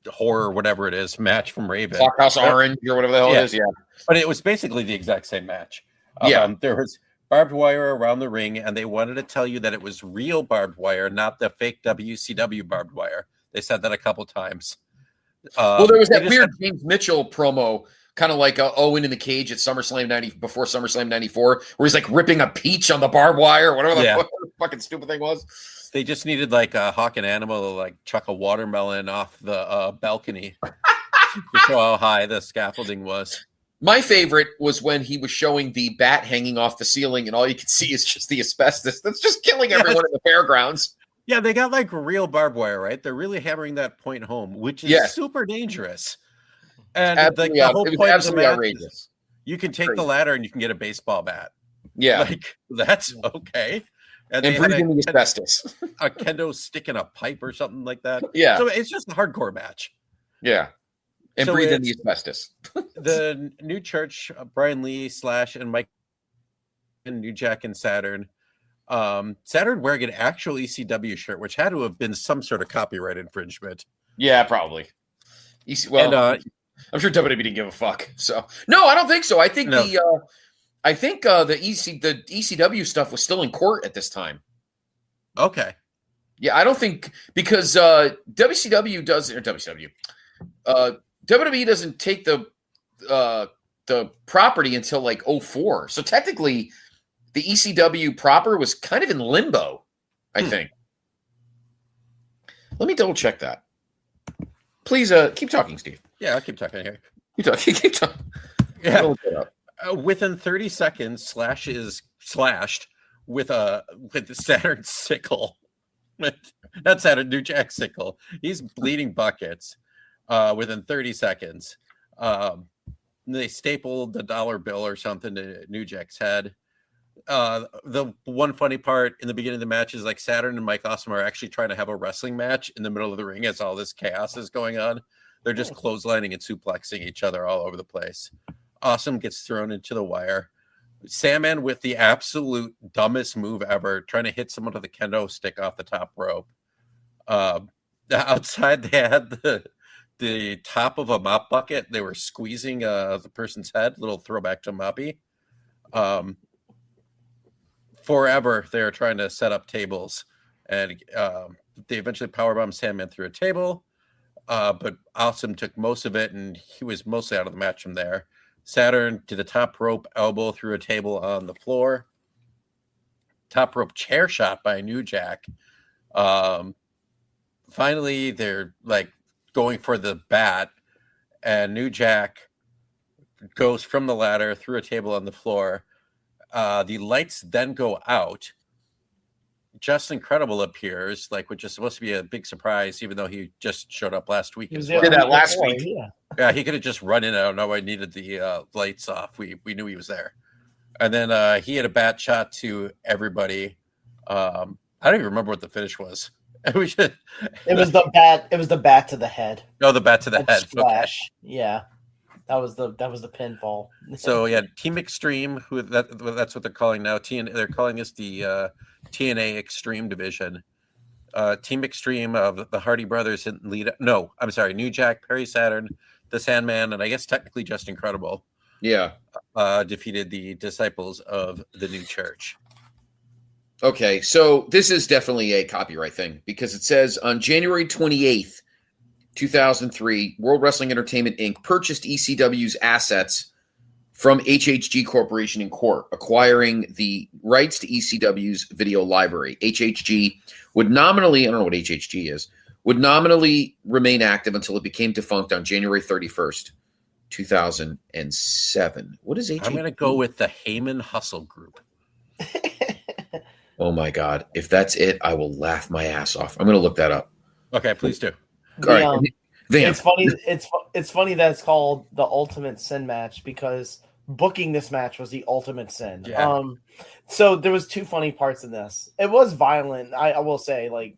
horror, whatever it is, match from Raven. Clockhouse Orange or whatever the hell it is, yeah. But it was basically the exact same match. There was barbed wire around the ring, and they wanted to tell you that it was real barbed wire, not the fake WCW barbed wire. They said that a couple times. Well, there was that weird James Mitchell promo, kind of like Owen in the cage at SummerSlam before SummerSlam 94, where he's like ripping a peach on the barbed wire, whatever the fucking stupid thing was. They just needed like a Hawk and Animal to like chuck a watermelon off the balcony to show how high the scaffolding was. My favorite was when he was showing the bat hanging off the ceiling, and all you can see is just the asbestos that's just killing everyone in the fairgrounds. Yeah, they got like real barbed wire, right? They're really hammering that point home, which is super dangerous. And the whole point of the match is you can take the ladder and you can get a baseball bat. Yeah. Like, that's okay. And breathing the asbestos. A kendo stick in a pipe or something like that. Yeah. So it's just a hardcore match. Yeah. And so breathe in the asbestos. The New Church, Brian Lee / and Mike and New Jack and Saturn. Saturn wearing an actual ECW shirt, which had to have been some sort of copyright infringement. Yeah, probably. I'm sure WWE didn't give a fuck. So no, I don't think so. I think the ECW stuff was still in court at this time. Okay. Yeah, I don't think because WWE doesn't take the property until like 2004. So technically, the ECW proper was kind of in limbo, I think. Let me double check that. Please keep talking, Steve. Yeah, I'll keep talking here. Keep talking. Yeah. Within 30 seconds, Slash is slashed with the Saturn sickle. Not Saturn, New Jack sickle. He's bleeding buckets within 30 seconds. They stapled the dollar bill or something to New Jack's head. The one funny part in the beginning of the match is like Saturn and Mike Awesome are actually trying to have a wrestling match in the middle of the ring as all this chaos is going on. They're just clotheslining and suplexing each other all over the place. Awesome gets thrown into the wire. Sandman with the absolute dumbest move ever, trying to hit someone with a kendo stick off the top rope. Outside, they had the top of a mop bucket. They were squeezing the person's head. Little throwback to Moppy. Forever, they're trying to set up tables, and they eventually powerbomb Sandman through a table. But Awesome took most of it, and he was mostly out of the match from there. Saturn did a top rope elbow through a table on the floor. Top rope chair shot by New Jack. Finally, they're like going for the bat, and New Jack goes from the ladder through a table on the floor. The lights then go out. Just Incredible appears, which is supposed to be a big surprise, even though he just showed up last week. He did that last week. Yeah, he could have just run in. I don't know. I needed the lights off. We knew he was there. And then he had a bat shot to everybody. I don't even remember what the finish was. It was the bat. It was the bat to the head. Oh, the bat to the head. Splash. Okay. Yeah. That was the pinfall. So yeah, Team Extreme, that's what they're calling now. They're calling this the TNA Extreme Division. Team Extreme of the Hardy Brothers and lead. No, I'm sorry, New Jack, Perry Saturn, the Sandman, and I guess technically Just Incredible. Yeah. Defeated the Disciples of the New Church. Okay, so this is definitely a copyright thing because it says on January 28th, 2003, World Wrestling Entertainment Inc. purchased ECW's assets from HHG Corporation in court, acquiring the rights to ECW's video library. HHG would nominally, I don't know what HHG is, would nominally remain active until it became defunct on January 31st, 2007. What is HHG? I'm going to go with the Heyman Hustle Group. Oh my God. If that's it, I will laugh my ass off. I'm going to look that up. Okay, please do. All right. Vamp. It's funny. It's funny that it's called the Ultimate Sin match because booking this match was the ultimate sin. Yeah. So there was two funny parts in this. It was violent. I will say, like,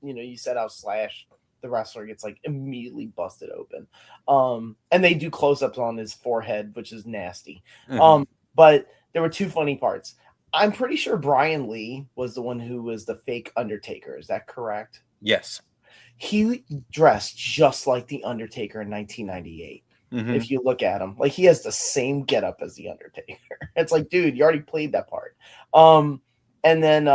you said how Slash, the wrestler, gets like immediately busted open. And they do close-ups on his forehead, which is nasty. Mhm. But there were two funny parts. I'm pretty sure Brian Lee was the one who was the fake Undertaker. Is that correct? Yes. He dressed just like the Undertaker in 1998. Mhm. If you look at him, like he has the same getup as the Undertaker. It's like, dude, you already played that part. And then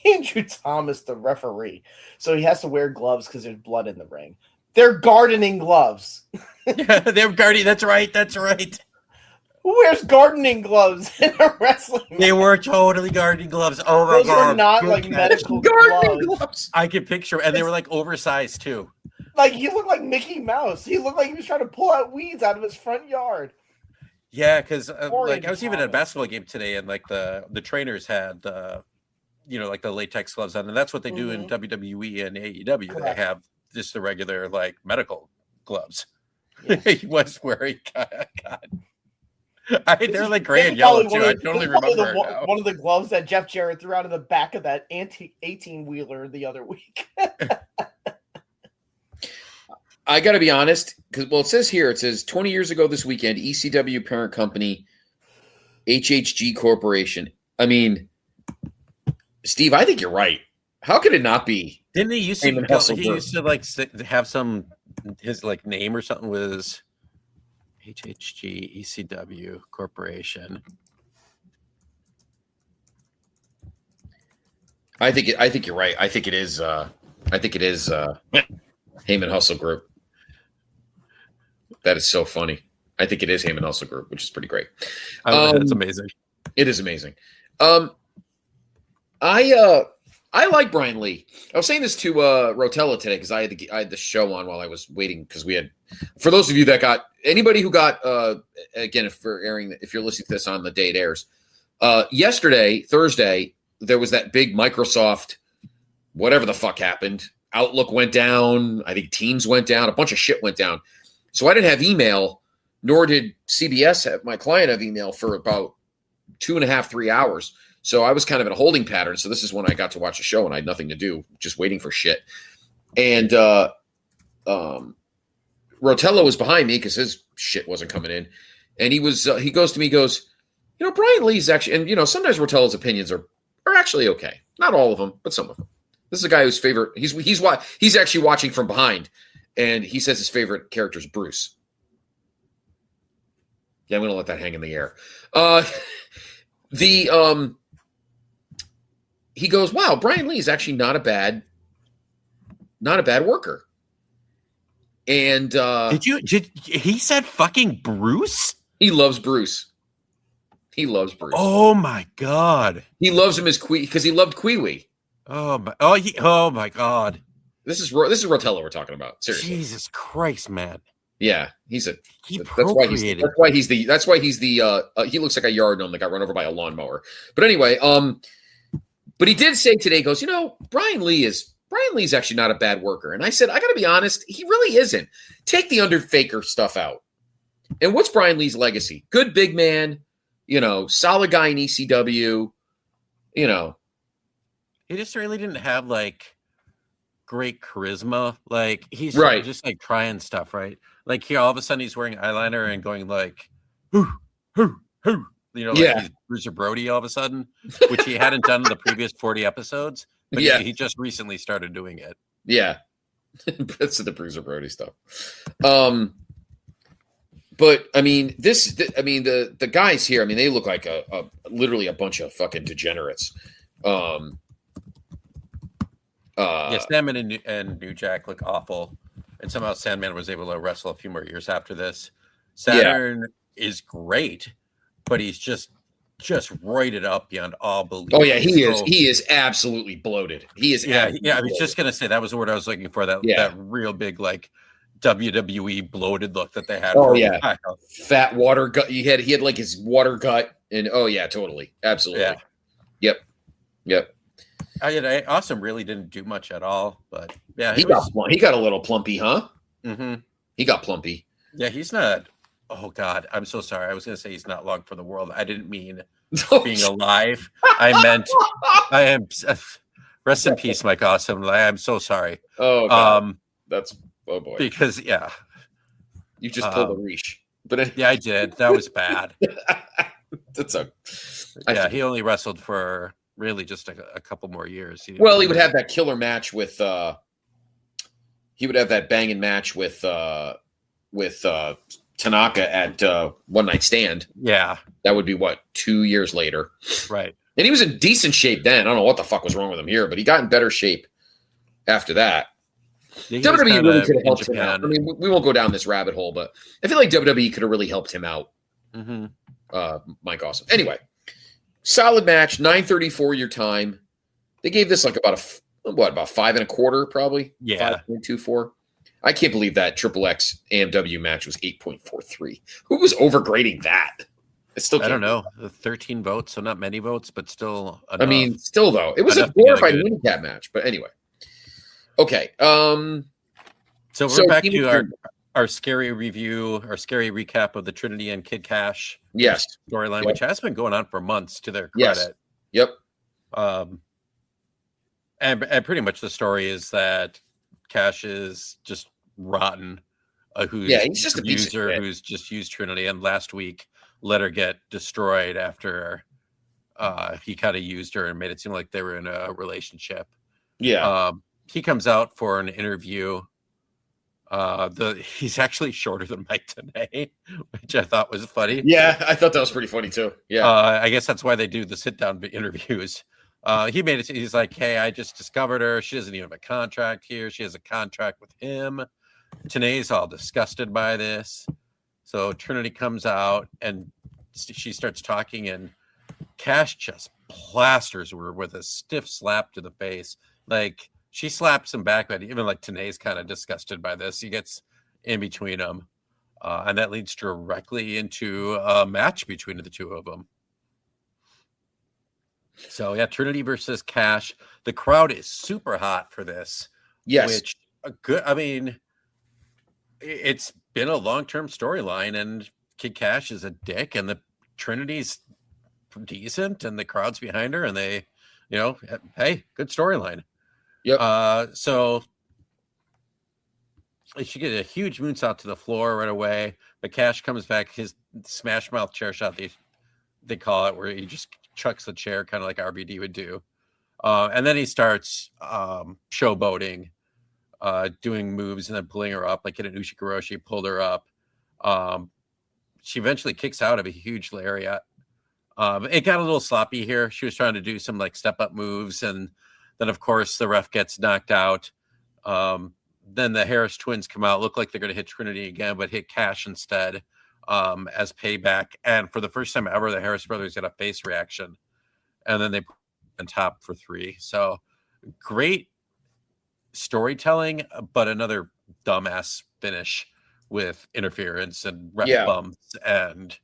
Andrew Thomas, the referee, so he has to wear gloves because there's blood in the ring. They're gardening gloves. Yeah, they're guarding. That's right. That's right. Who wears gardening gloves in a wrestling match? They were totally gardening gloves. Oh my Those God. were not Good like catch. medical Gardening gloves. gloves. I can picture, and they were like oversized too. Like he looked like Mickey Mouse. He looked like he was trying to pull out weeds out of his front yard. Yeah, because Orange like I was even at a Thomas. basketball game today, and like the trainers had like the latex gloves on, and that's what they do in WWE and AEW. Correct. They have just the regular like medical gloves. Yeah. He was wearing God. They're like gray This and is yellow probably too. I this totally is probably remember it now. one of the gloves that Jeff Jarrett threw out of the back of that 18-wheeler the other week. I got to be honest, because it says here, it says 20 years ago this weekend, ECW parent company, HHG Corporation. I mean, Steve, I think you're right. How could it not be? Didn't he used Heyman to? Hustle He Group. used to like have some his like name or something was HHG ECW Corporation. I think you're right. I think it is Heyman Hustle Group. That is so funny. I think it is Heyman Hustle Group, which is pretty great. That's amazing. It is amazing. I like Brian Lee. I was saying this to Rotella today because I had the show on while I was waiting because we had. For those of you that got anybody who got again, if you're listening to this on the day it airs, yesterday, Thursday, there was that big Microsoft, whatever the fuck happened. Outlook went down. I think Teams went down. A bunch of shit went down. So I didn't have email, nor did CBS have my client have email for about 2.5, 3 hours. So I was kind of in a holding pattern. So this is when I got to watch a show and I had nothing to do, just waiting for shit. And Rotella was behind me because his shit wasn't coming in. And he goes to me, Brian Lee's actually, and sometimes Rotella's opinions are actually okay. Not all of them, but some of them. This is a guy whose favorite, he's actually watching from behind. And he says his favorite character is Bruce. Yeah, I'm going to let that hang in the air. He goes, wow, Brian Lee is actually not a bad worker. And he said fucking Bruce? He loves Bruce. He loves Bruce. Oh my God. He loves him as because he loved Kwee-Wee. Oh my God. This is Rotella we're talking about. Seriously. Jesus Christ, man. Yeah, he procreated. he looks like a yard gnome that got run over by a lawnmower. But anyway, but he did say today, he goes, Brian Lee's actually not a bad worker. And I said, I got to be honest, he really isn't. Take the Undertaker stuff out. And what's Brian Lee's legacy? Good big man, solid guy in ECW, He just really didn't have like great charisma. Like he's right. Just like trying stuff, right? Like here, all of a sudden he's wearing eyeliner and going like, hoo, hoo, hoo. Like he's Bruiser Brody all of a sudden, which he hadn't done in the previous 40 episodes. But Yeah. he just recently started doing it. Yeah. That's the Bruiser Brody stuff. But I mean, the guys here, I mean, they look like literally a bunch of fucking degenerates. Sandman and New Jack look awful, and somehow Sandman was able to wrestle a few more years after this. Saturn is great, but he's just roided up beyond all belief. Oh yeah, he is. He is absolutely bloated. He is. Yeah. I was just gonna say that was the word I was looking for. That real big like WWE bloated look that they had. Oh yeah, fat water gut. He had like his water gut, and oh yeah, totally, absolutely. Yeah. Yep. Awesome really didn't do much at all, but yeah, he got a little plumpy, huh? Mm-hmm. He got plumpy. Yeah, he's not. Oh God, I'm so sorry. I was going to say he's not long for the world. I didn't mean being alive. I meant I am. Rest in peace, Mike Awesome. I am so sorry. Oh God. That's boy. Because you just pulled a reach. But yeah, I did. That was bad. He only wrestled for really just a couple more years. He would have that killer match with. He would have that banging match with Tanaka at One Night Stand. Yeah, that would be 2 years later, right? And he was in decent shape then. I don't know what the fuck was wrong with him here, but he got in better shape after that. WWE really could have helped him out. I mean, we won't go down this rabbit hole, but I feel like WWE could have really helped him out. Mm-hmm. Mike Awesome. Anyway, solid match. 9:34 your time. They gave this like about 5.25 probably. Yeah, 5.24. I can't believe that Triple X AMW match was 8.43. Who was overgrading that? I don't know. 13 votes, so not many votes, but still enough. I mean, still though, it was a glorified handicap match. But anyway, okay. So we're back to our scary review, our scary recap of the Trinity and Kid Cash storyline, which has been going on for months. To their credit, Yep. And pretty much the story is that Cash is just rotten. He's just a user who's just used Trinity, and last week let her get destroyed after he kind of used her and made it seem like they were in a relationship. Yeah. He comes out for an interview. He's actually shorter than Mike today, which I thought was funny. Yeah, I thought that was pretty funny too. Yeah. I guess that's why they do the sit-down interviews. He made it. He's like, "Hey, I just discovered her. She doesn't even have a contract here. She has a contract with him." TNA's all disgusted by this. So Trinity comes out and she starts talking, and Cash just plasters her with a stiff slap to the face. Like, she slaps him back, but even like TNA's kind of disgusted by this. He gets in between them, and that leads directly into a match between the two of them. So yeah, Trinity versus Cash. The crowd is super hot for this. Yes, which good. I mean, it's been a long-term storyline, and Kid Cash is a dick, and the Trinity's decent, and the crowd's behind her, and they, hey, good storyline. Yep. So she get a huge moonsault to the floor right away. But Cash comes back, his smash mouth chair shot, they call it, where he just chucks the chair, kind of like RBD would do. And then he starts showboating, doing moves and then pulling her up, like in an Ushikuroshi, pulled her up. She eventually kicks out of a huge lariat. It got a little sloppy here. She was trying to do some like step up moves, and then of course the ref gets knocked out. Then the Harris twins come out, look like they're going to hit Trinity again, but hit Cash instead as payback. And for the first time ever, the Harris brothers get a face reaction, and then they put on top for 3. So great storytelling, but another dumbass finish with interference and ref bumps, and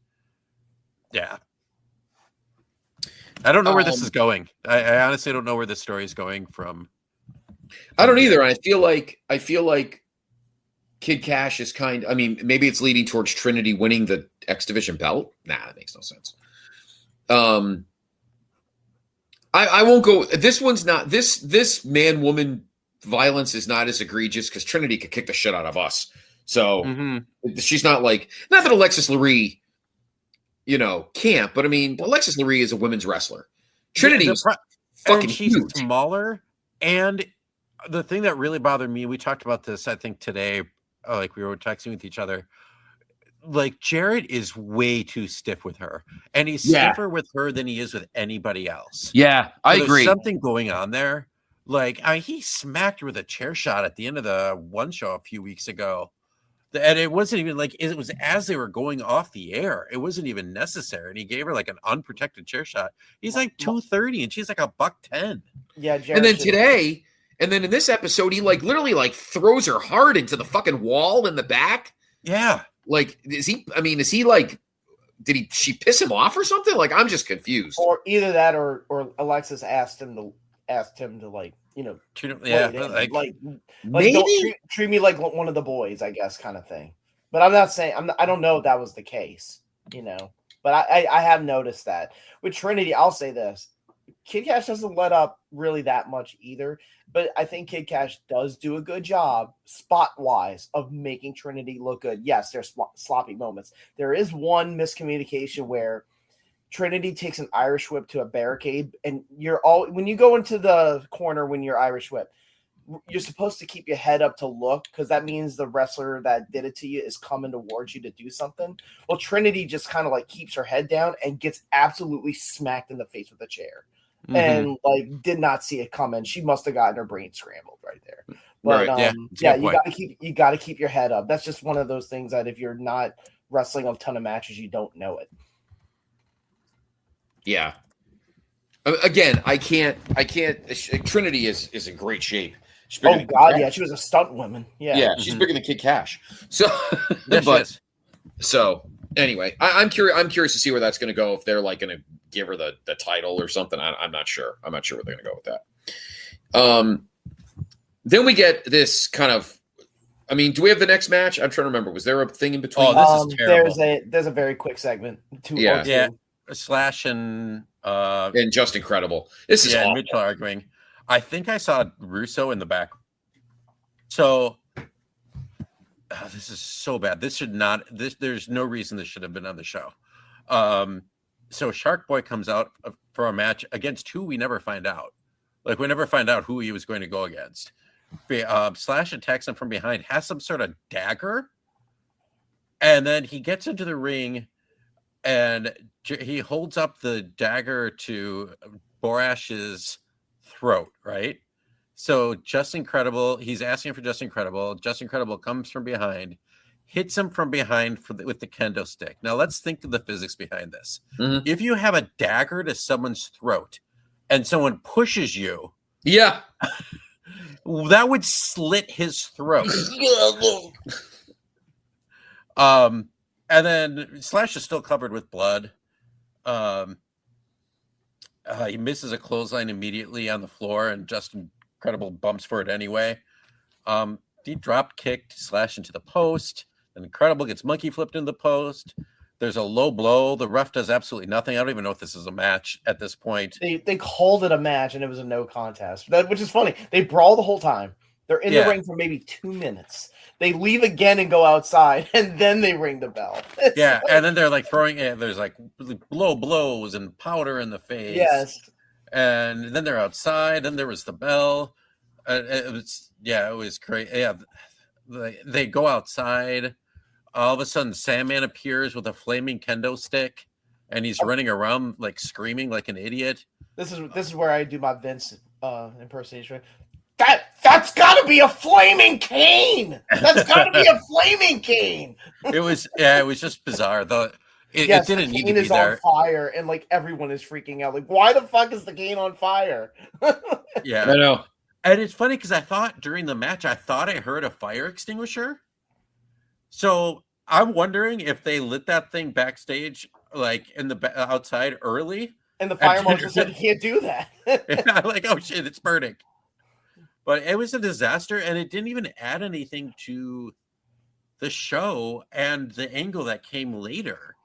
I don't know where this is going. I honestly don't know where this story is going from. I don't either. I feel like Kid Cash is maybe it's leading towards Trinity winning the X Division belt. Nah, that makes no sense. I won't go. This one's not this man-woman violence is not as egregious because Trinity could kick the shit out of us. So she's not not that Alexis Lurie, but I mean, Alexis Lurie is a women's wrestler. Trinity's fucking she's huge. smaller, And the thing that really bothered me, we talked about this, I think today, like we were texting with each other. Like Jarrett is way too stiff with her, and he's stiffer with her than he is with anybody else. Yeah, I agree. There's something going on there. Like he smacked her with a chair shot at the end of the one show a few weeks ago. And it wasn't even like it was as they were going off the air. It wasn't even necessary. And he gave her like an unprotected chair shot. He's like 230 and she's like $110. Yeah, Jared, and then today, and then in this episode, he like literally like throws her hard into the fucking wall in the back. Yeah. Like, is he like, she piss him off or something? Like, I'm just confused. Or either that or Alexis asked him to like, like maybe don't treat me like one of the boys, I guess, kind of thing. But I'm not saying I don't know if that was the case, but I have noticed that with Trinity. I'll say this: Kid Cash doesn't let up really that much either, but I think Kid Cash does do a good job spot wise of making Trinity look good. Yes, there's sloppy moments. There is one miscommunication where Trinity takes an Irish whip to a barricade, and when you go into the corner when you're Irish whip, you're supposed to keep your head up to look because that means the wrestler that did it to you is coming towards you to do something. Well, Trinity just kind of like keeps her head down and gets absolutely smacked in the face with a chair, and like did not see it coming. She must have gotten her brain scrambled right there. But you got to keep your head up. That's just one of those things that if you're not wrestling a ton of matches, you don't know it. Yeah. Again, I can't. Trinity is in great shape. Oh God, yeah, she was a stunt woman. Yeah, she's bigger than Kid Cash. So, so anyway, I'm curious to see where that's going to go. If they're like going to give her the title or something, I'm not sure. I'm not sure where they're going to go with that. Then we get this kind of. I mean, do we have the next match? I'm trying to remember. Was there a thing in between? Oh, this is terrible. There's a very quick segment. Yeah. Slash and Just Incredible. This is awful. Mitchell arguing. I think I saw Russo in the back. So this is so bad. This should not. There's no reason this should have been on the show. So Shark Boy comes out for a match against who we never find out. Like we never find out who he was going to go against. Slash attacks him from behind. Has some sort of dagger, and then he gets into the ring. And he holds up the dagger to Borash's throat, right? So Just Incredible, he's asking for Just Incredible. Just Incredible comes from behind, hits him from behind with the kendo stick. Now let's think of the physics behind this. Mm-hmm. If you have a dagger to someone's throat and someone pushes you, that would slit his throat. And then Slash is still covered with blood. He misses a clothesline immediately on the floor, and Just Incredible bumps for it anyway. He drop kicked Slash into the post. Then Incredible gets monkey flipped into the post. There's a low blow. The ref does absolutely nothing. I don't even know if this is a match at this point. They called it a match, and it was a no contest. Which is funny. They brawl the whole time. They're in the ring for maybe 2 minutes. They leave again and go outside, and then they ring the bell. And then they're like throwing it. There's like low blows and powder in the face. Yes. And then they're outside. Then there was the bell. It was great. Yeah, they go outside. All of a sudden, Sandman appears with a flaming kendo stick, and he's running around like screaming like an idiot. This is where I do my Vince impersonation. That's got to be a flaming cane. That's got to be a flaming cane. It was just bizarre. It didn't need to be there. The cane is on fire, and like everyone is freaking out. Like, why the fuck is the cane on fire? Yeah, I know. And it's funny because I thought during the match, I heard a fire extinguisher. So I'm wondering if they lit that thing backstage, like in the outside early. And the fire marshal said, "You can't do that." And I'm like, "Oh shit, it's burning." But it was a disaster, and it didn't even add anything to the show and the angle that came later.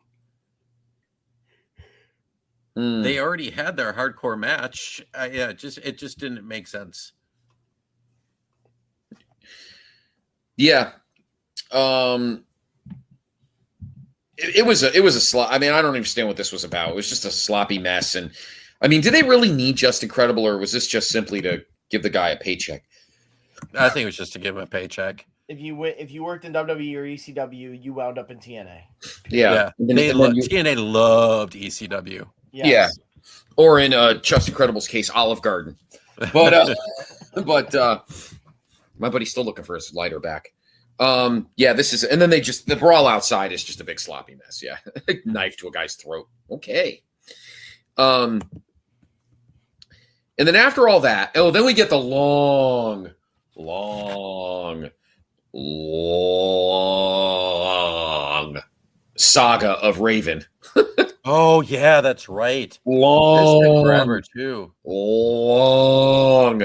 They already had their hardcore match. It just didn't make sense. Yeah. It was a slop. I mean, I don't understand what this was about. It was just a sloppy mess. And I mean, did they really need Just Incredible, or was this just simply to give the guy a paycheck. I think it was just to give him a paycheck. If you worked in WWE or ECW, you wound up in TNA. Yeah. TNA loved ECW. Yes. Yeah. Or in Just Incredible's case, Olive Garden. But my buddy's still looking for his lighter back. This is, and then the brawl outside is just a big sloppy mess. Yeah. Knife to a guy's throat. Okay. And then after all that, then we get the long saga of Raven. Oh yeah, that's right. Long, forever too. Long.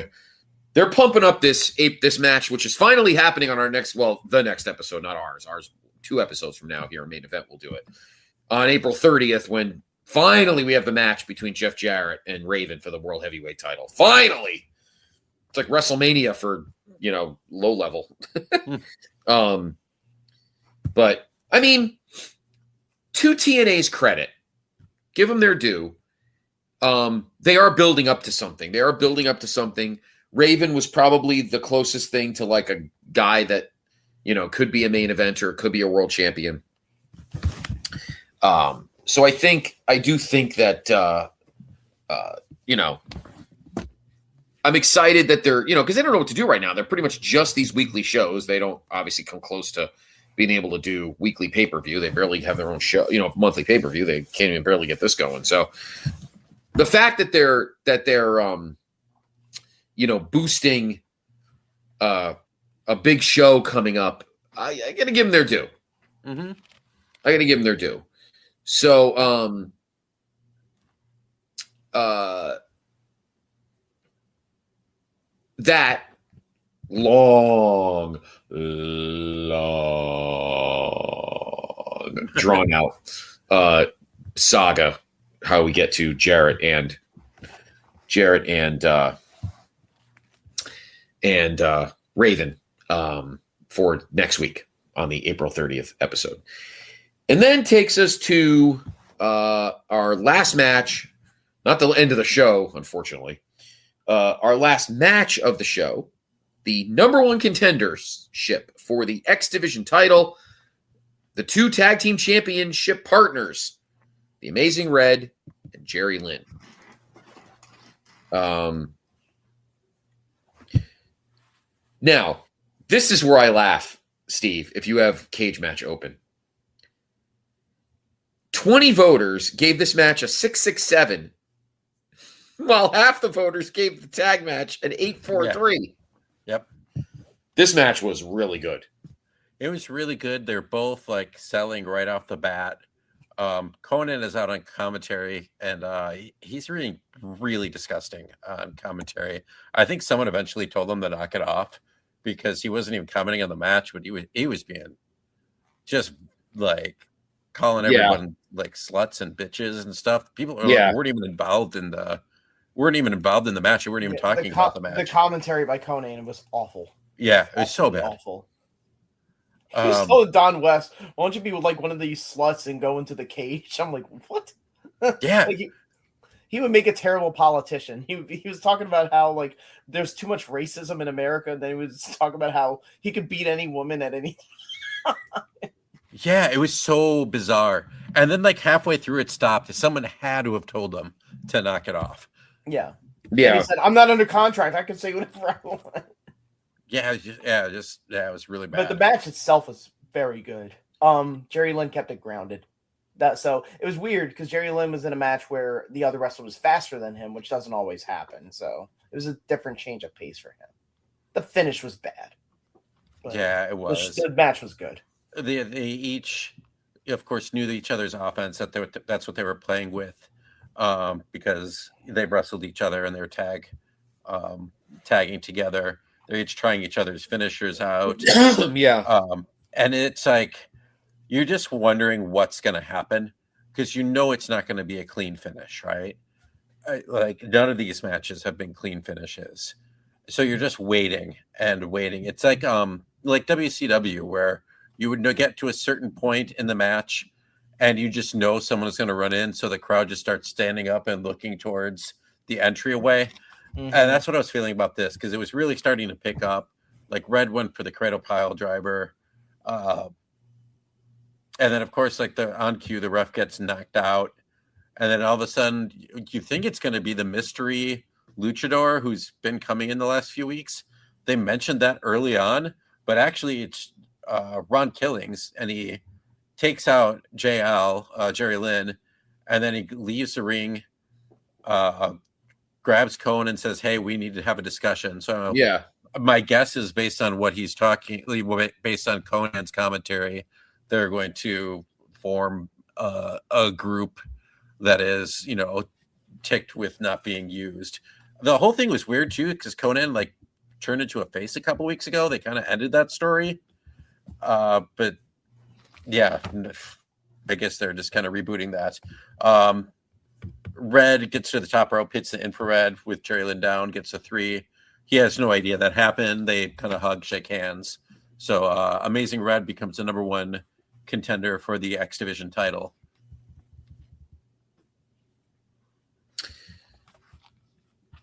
They're pumping up this match, which is finally happening on the next episode, not ours. Ours 2 episodes from now here in Main Event. We'll do it on April 30th when finally we have the match between Jeff Jarrett and Raven for the World Heavyweight title. Finally, it's like WrestleMania for low level. But I mean, to TNA's credit, give them their due. They are building up to something. Raven was probably the closest thing to like a guy that, could be a main eventer, could be a world champion. So I do think that, I'm excited that they're, because they don't know what to do right now. They're pretty much just these weekly shows. They don't obviously come close to being able to do weekly pay-per-view. They barely have their own show, monthly pay-per-view. They can't even barely get this going. So the fact that they're boosting a big show coming up, I got to give them their due. Mm-hmm. I got to give them their due. So, that long, drawn out saga, how we get to Jarrett and Raven for next week on the April 30th episode. And then takes us to our last match, not the end of the show, unfortunately. Our last match of the show, the number 1 contendership for the X Division title, the 2 tag team championship partners, the Amazing Red and Jerry Lynn. Now, this is where I laugh, Steve, if you have Cage Match open. 20 voters gave this match a 6.67, while half the voters gave the tag match an 8.43. Yep. This match was really good. It was really good. They're both like selling right off the bat. Conan is out on commentary, and he's really disgusting on commentary. I think someone eventually told him to knock it off because he wasn't even commenting on the match, but he was being just like calling everyone like sluts and bitches and stuff. People weren't even involved in the match. They weren't even talking about the match. The commentary by Conan was awful. Yeah, it was so bad. Awful. He was told Don West, why don't you be like one of these sluts and go into the cage? I'm like, what? Yeah. Like he would make a terrible politician. He was talking about how like there's too much racism in America. And then he was talking about how he could beat any woman at any Yeah, it was so bizarre. And then like halfway through it stopped. Someone had to have told him to knock it off. Yeah. Yeah. And he said, I'm not under contract. I can say whatever I want. Yeah, it was really bad. But the match itself was very good. Jerry Lynn kept it grounded. So it was weird because Jerry Lynn was in a match where the other wrestler was faster than him, which doesn't always happen. So it was a different change of pace for him. The finish was bad. Yeah, it was. The match was good. They each, of course, knew each other's offense. That's what they were playing with, because they wrestled each other and they were tagging together. They're each trying each other's finishers out. Yeah. And it's like you're just wondering what's going to happen because it's not going to be a clean finish, right? Like none of these matches have been clean finishes, so you're just waiting and waiting. It's like WCW where you would get to a certain point in the match, and you just know someone is going to run in, so the crowd just starts standing up and looking towards the entryway. And that's what I was feeling about this, because it was really starting to pick up. Like Red went for the cradle pile driver. And then, of course, like on cue, the ref gets knocked out. And then all of a sudden, you think it's going to be the mystery luchador who's been coming in the last few weeks. They mentioned that early on, but actually it's Ron Killings, and he takes out JL, Jerry Lynn, and then he leaves the ring, grabs Cohen and says, "Hey, we need to have a discussion." So Yeah. My guess is based on what he's talking, based on Conan's commentary, they're going to form a group that is, ticked with not being used. The whole thing was weird too, because Conan like turned into a face a couple weeks ago. They kind of ended that story. But yeah, I guess they're just kind of rebooting that. Red gets to the top rope, hits the infrared with Jerry Lynn down, gets a 3. He has no idea that happened. They kind of hug, shake hands. So Amazing Red becomes the number 1 contender for the X Division title.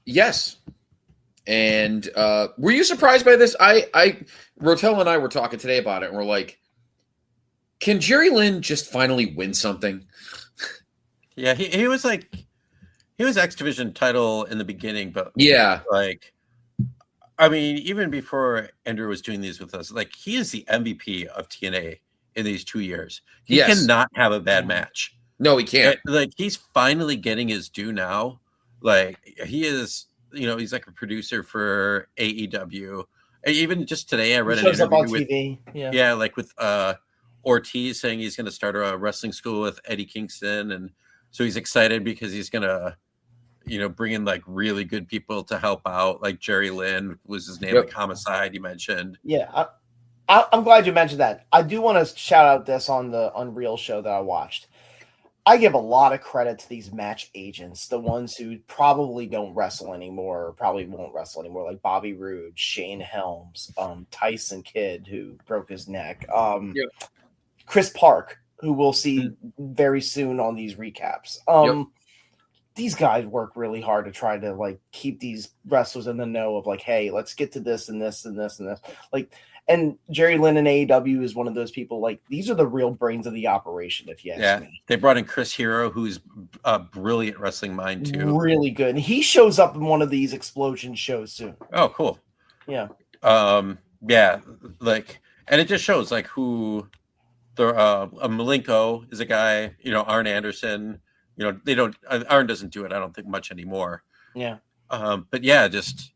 Yes. And were you surprised by this? Rotel and I were talking today about it, and we're like, can Jerry Lynn just finally win something? Yeah, he was X Division title in the beginning, but yeah, like, I mean, even before Andrew was doing these with us, like, he is the MVP of TNA in these 2 years. He cannot have a bad match. No, he can't. Like, he's finally getting his due now. Like, he is, he's like a producer for AEW. Even just today, I read an interview on with TV. Yeah, like with Ortiz saying he's going to start a wrestling school with Eddie Kingston, and so he's excited because he's going to, bring in like really good people to help out. Like Jerry Lynn was his name, like Homicide you mentioned. Yeah, I'm glad you mentioned that. I do want to shout out this on the Unreal show that I watched. I give a lot of credit to these match agents, the ones who probably don't wrestle anymore, or probably won't wrestle anymore, like Bobby Roode, Shane Helms, Tyson Kidd, who broke his neck, Chris Park, who we'll see very soon on these recaps. These guys work really hard to try to like keep these wrestlers in the know of like, hey, let's get to this and this and this and this. Like, and Jerry Lynn in AEW is one of those people. Like, these are the real brains of the operation. If you ask me, they brought in Chris Hero, who's a brilliant wrestling mind too, really good. And he shows up in one of these Explosion shows soon. Oh, cool. Yeah. Yeah. Like, and it just shows like who the Malenko is a guy. Arn Anderson. They don't. Arn doesn't do it, I don't think, much anymore. Yeah. But yeah, just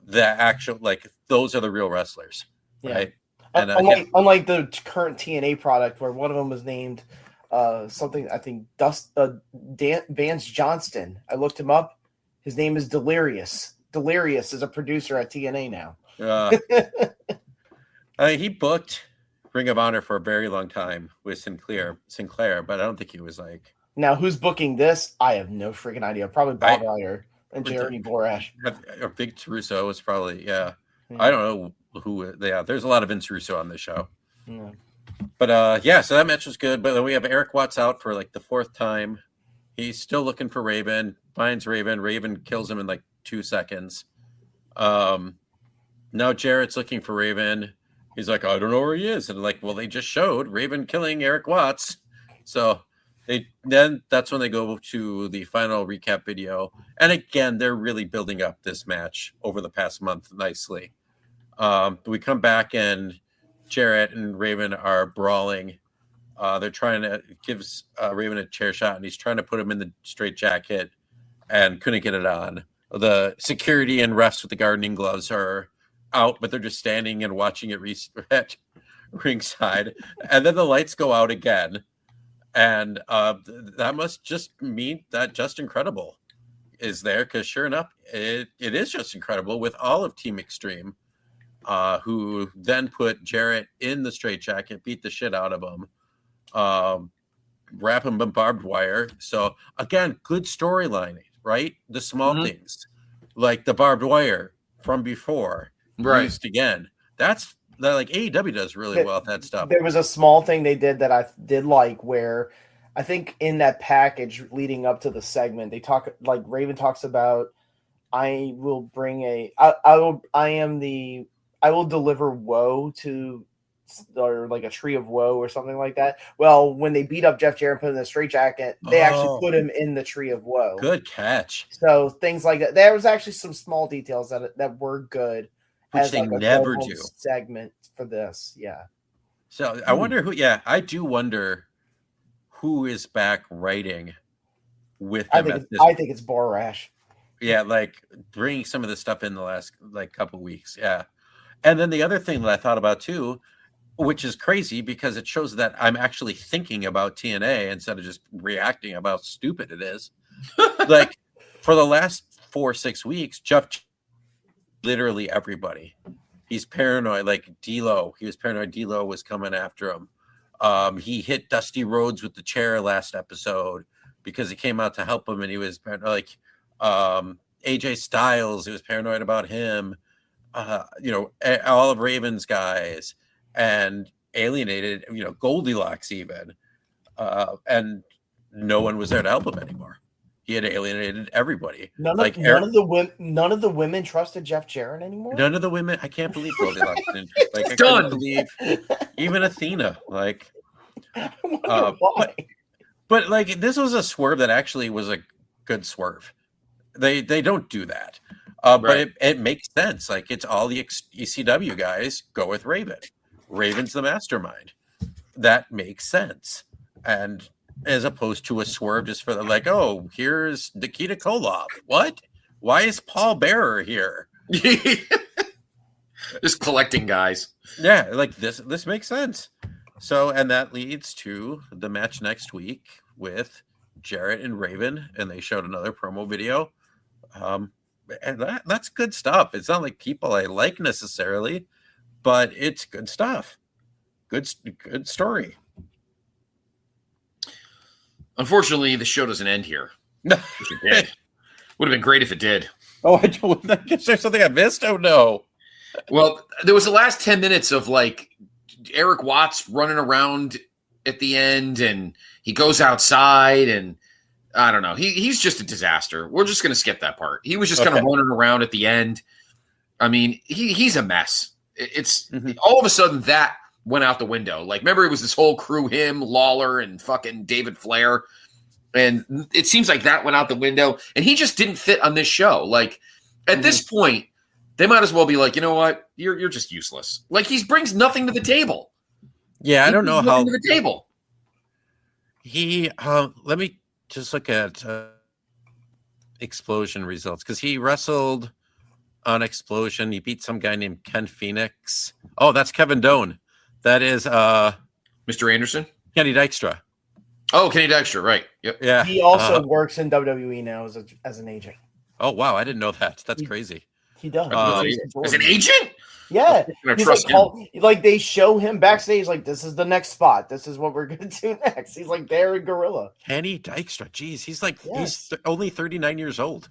the actual, like, those are the real wrestlers, right? And unlike the current TNA product, where one of them was named something, I think Vance Johnston. I looked him up. His name is Delirious. Delirious is a producer at TNA now. He booked Ring of Honor for a very long time with Sinclair, but I don't think he was like. Now, who's booking this? I have no freaking idea. Probably Bob Ryder and Jeremy Borash. Or Big Russo is probably, I don't know who they are. There's a lot of Vince Russo on this show. Yeah. But, so that match was good. But then we have Eric Watts out for, like, the 4th time. He's still looking for Raven. Finds Raven. Raven kills him in, like, 2 seconds. Now Jarrett's looking for Raven. He's like, I don't know where he is. And, like, well, they just showed Raven killing Eric Watts. So that's when they go to the final recap video. And again, they're really building up this match over the past month nicely. We come back and Jarrett and Raven are brawling. They're trying to give Raven a chair shot, and he's trying to put him in the straight jacket and couldn't get it on. The security and refs with the gardening gloves are out, but they're just standing and watching it at ringside. And then the lights go out again. And that must just mean that Just Incredible is there, because sure enough, it is Just Incredible with all of Team Extreme, who then put Jarrett in the straitjacket, beat the shit out of him, wrap him in barbed wire. So again, good storyline, right? The small things, like the barbed wire from before, used again. That's like AEW does really well at that stuff. There was a small thing they did that I did like, where I think in that package leading up to the segment, they talk, like, Raven talks about I will bring I will deliver woe to, or like a tree of woe or something like that. Well, when they beat up Jeff Jarrett and put him in the straitjacket, they actually put him in the tree of woe. Good catch. So things like that. There was actually some small details that were good, Which as they like a never global do. segment for this. Yeah. So I wonder who. Yeah, I do wonder who is back writing with them. I think it's Borash. Yeah, like bringing some of this stuff in the last like couple weeks. Yeah. And then the other thing that I thought about too, which is crazy because it shows that I'm actually thinking about TNA instead of just reacting about how stupid it is. Like for the last 4-6 weeks, Jeff, literally everybody, he's paranoid. Like D'Lo, he was paranoid. D'Lo was coming after him. He hit Dusty Rhodes with the chair last episode because he came out to help him, and he was like AJ Styles. He was paranoid about him. All of Raven's guys, and alienated, Goldilocks even, and no one was there to help him anymore. He had alienated everybody. None of the women trusted Jeff Jarrett anymore. None of the women. I can't believe Goldilocks didn't. Like I Done. couldn't believe even Athena. Like, I wonder why. but like this was a swerve that actually was a good swerve. They don't do that. But it makes sense. Like it's all the ECW guys go with Raven. Raven's the mastermind. That makes sense. And as opposed to a swerve just for the like, oh, here's Nikita Koloff. What? Why is Paul Bearer here? Just collecting guys. Yeah, like this makes sense. So, and that leads to the match next week with Jarrett and Raven, and they showed another promo video. And that's good stuff. It's not like people I like necessarily, but it's good stuff. Good story. Unfortunately, the show doesn't end here. Which it did. Would have been great if it did. Oh, I guess there's something I missed. Oh no. Well, there was the last 10 minutes of like Eric Watts running around at the end, and he goes outside, and I don't know. He's just a disaster. We're just going to skip that part. He was just kind of running around at the end. I mean, he's a mess. It's all of a sudden that went out the window. Like, remember, it was this whole crew, him, Lawler, and fucking David Flair. And it seems like that went out the window. And he just didn't fit on this show. Like, at this point, they might as well be like, you know what? You're just useless. Like, he brings nothing to the table. Yeah, I don't know how. To the table. He, let me just look at Explosion results, because he wrestled on Explosion. He beat some guy named Ken Phoenix. Oh, that's Kevin Doan. That is Mr. Anderson? Kenny Dykstra. Oh, Kenny Dykstra, right. Yep. Yeah. He also works in WWE now as an agent. Oh, wow. I didn't know that. That's crazy. He does. As an agent? Yeah. He's like they show him backstage, like, this is the next spot. This is what we're going to do next. He's like there in Gorilla. Kenny Dykstra. Jeez, he's like, he's only 39 years old.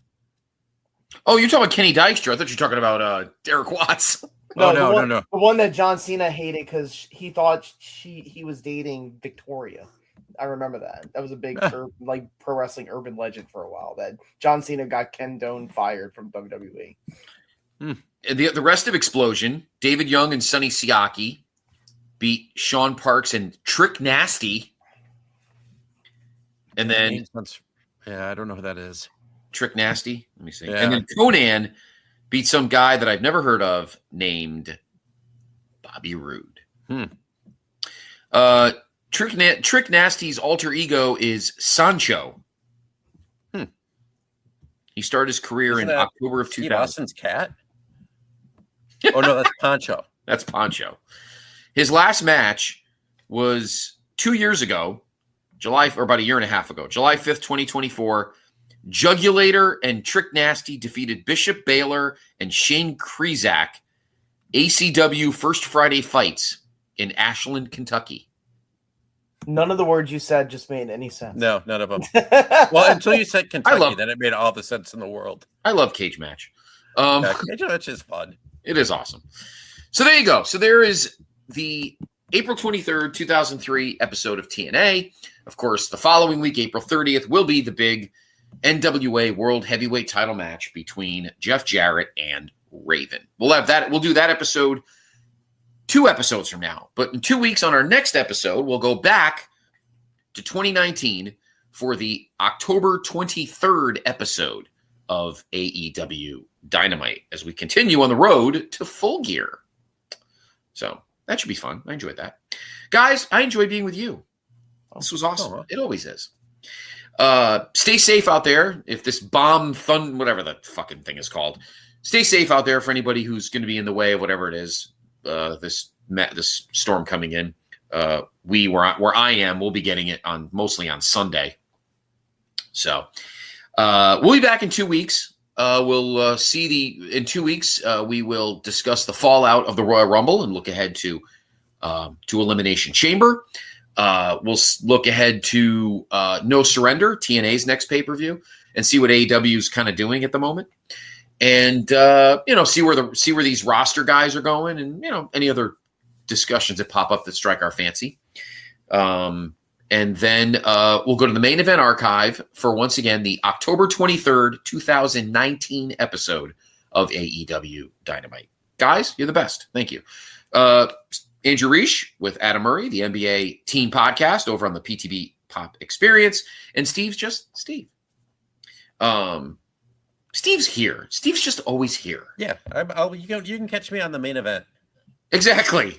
Oh, you're talking about Kenny Dykstra. I thought you were talking about Derek Watts. No. The one that John Cena hated because he thought he was dating Victoria. I remember that. That was a big pro wrestling urban legend for a while. That John Cena got Ken Doan fired from WWE. The rest of Explosion, David Young and Sonny Siaki beat Sean Parks and Trick Nasty. And then I don't know who that is. Trick Nasty. Let me see. Yeah. And then Conan beat some guy that I've never heard of named Bobby Roode. Trick Nasty's alter ego is Sancho. He started his career in October of 2000. Austin's cat? Oh, no, that's Poncho. That's Poncho. His last match was 2 years ago, about a year and a half ago, July 5th, 2024. Jugulator and Trick Nasty defeated Bishop Baylor and Shane Krizak, ACW First Friday Fights in Ashland, Kentucky. None of the words you said just made any sense. No, none of them. Well, until you said Kentucky, then it made all the sense in the world. I love Cage Match. Cage Match is fun. It is awesome. So there you go. So there is the April 23rd, 2003 episode of TNA. Of course, the following week, April 30th, will be the big NWA World Heavyweight Title match between Jeff Jarrett and Raven. We'll have that. We'll do that episode 2 episodes from now. But in 2 weeks on our next episode, we'll go back to 2019 for the October 23rd episode of AEW Dynamite as we continue on the road to Full Gear. So that should be fun. I enjoyed that. Guys, I enjoyed being with you. This was awesome. It always is. Stay safe out there. If this whatever the fucking thing is called, stay safe out there for anybody who's going to be in the way of whatever it is. This storm coming in. Where I am, we'll be getting it mostly on Sunday. So we'll be back in 2 weeks. We'll in 2 weeks. We will discuss the fallout of the Royal Rumble and look ahead to Elimination Chamber. We'll look ahead to No Surrender, TNA's next pay-per-view, and see what AEW is kind of doing at the moment, and see where these roster guys are going, and any other discussions that pop up that strike our fancy. And then we'll go to the main event archive for, once again, the October 23rd, 2019 episode of AEW Dynamite. Guys, you're the best. Thank you. Andrew Reich with Adam Murray, the NBA Team Podcast over on the PTB Pop Experience. And Steve's just Steve. Steve's here. Steve's just always here. Yeah. You can catch me on the main event. Exactly.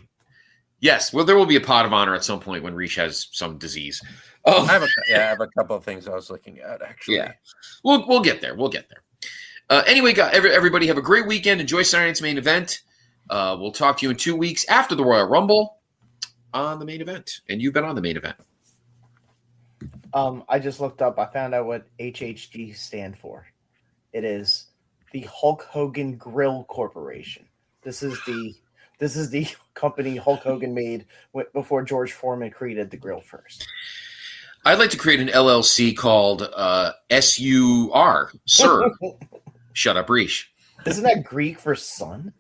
Yes, well, there will be a pod of honor at some point when Reach has some disease. I have a couple of things I was looking at, actually. Yeah, we'll get there. We'll get there. Anyway, guys, everybody have a great weekend. Enjoy Saturday night's main event. We'll talk to you in 2 weeks after the Royal Rumble on the main event. And you've been on the main event. I just looked up. I found out what HHG stand for. It is the Hulk Hogan Grill Corporation. This is the company Hulk Hogan made before George Foreman created the grill first. I'd like to create an LLC called SUR, Sir. Shut up, Reach. Isn't that Greek for son?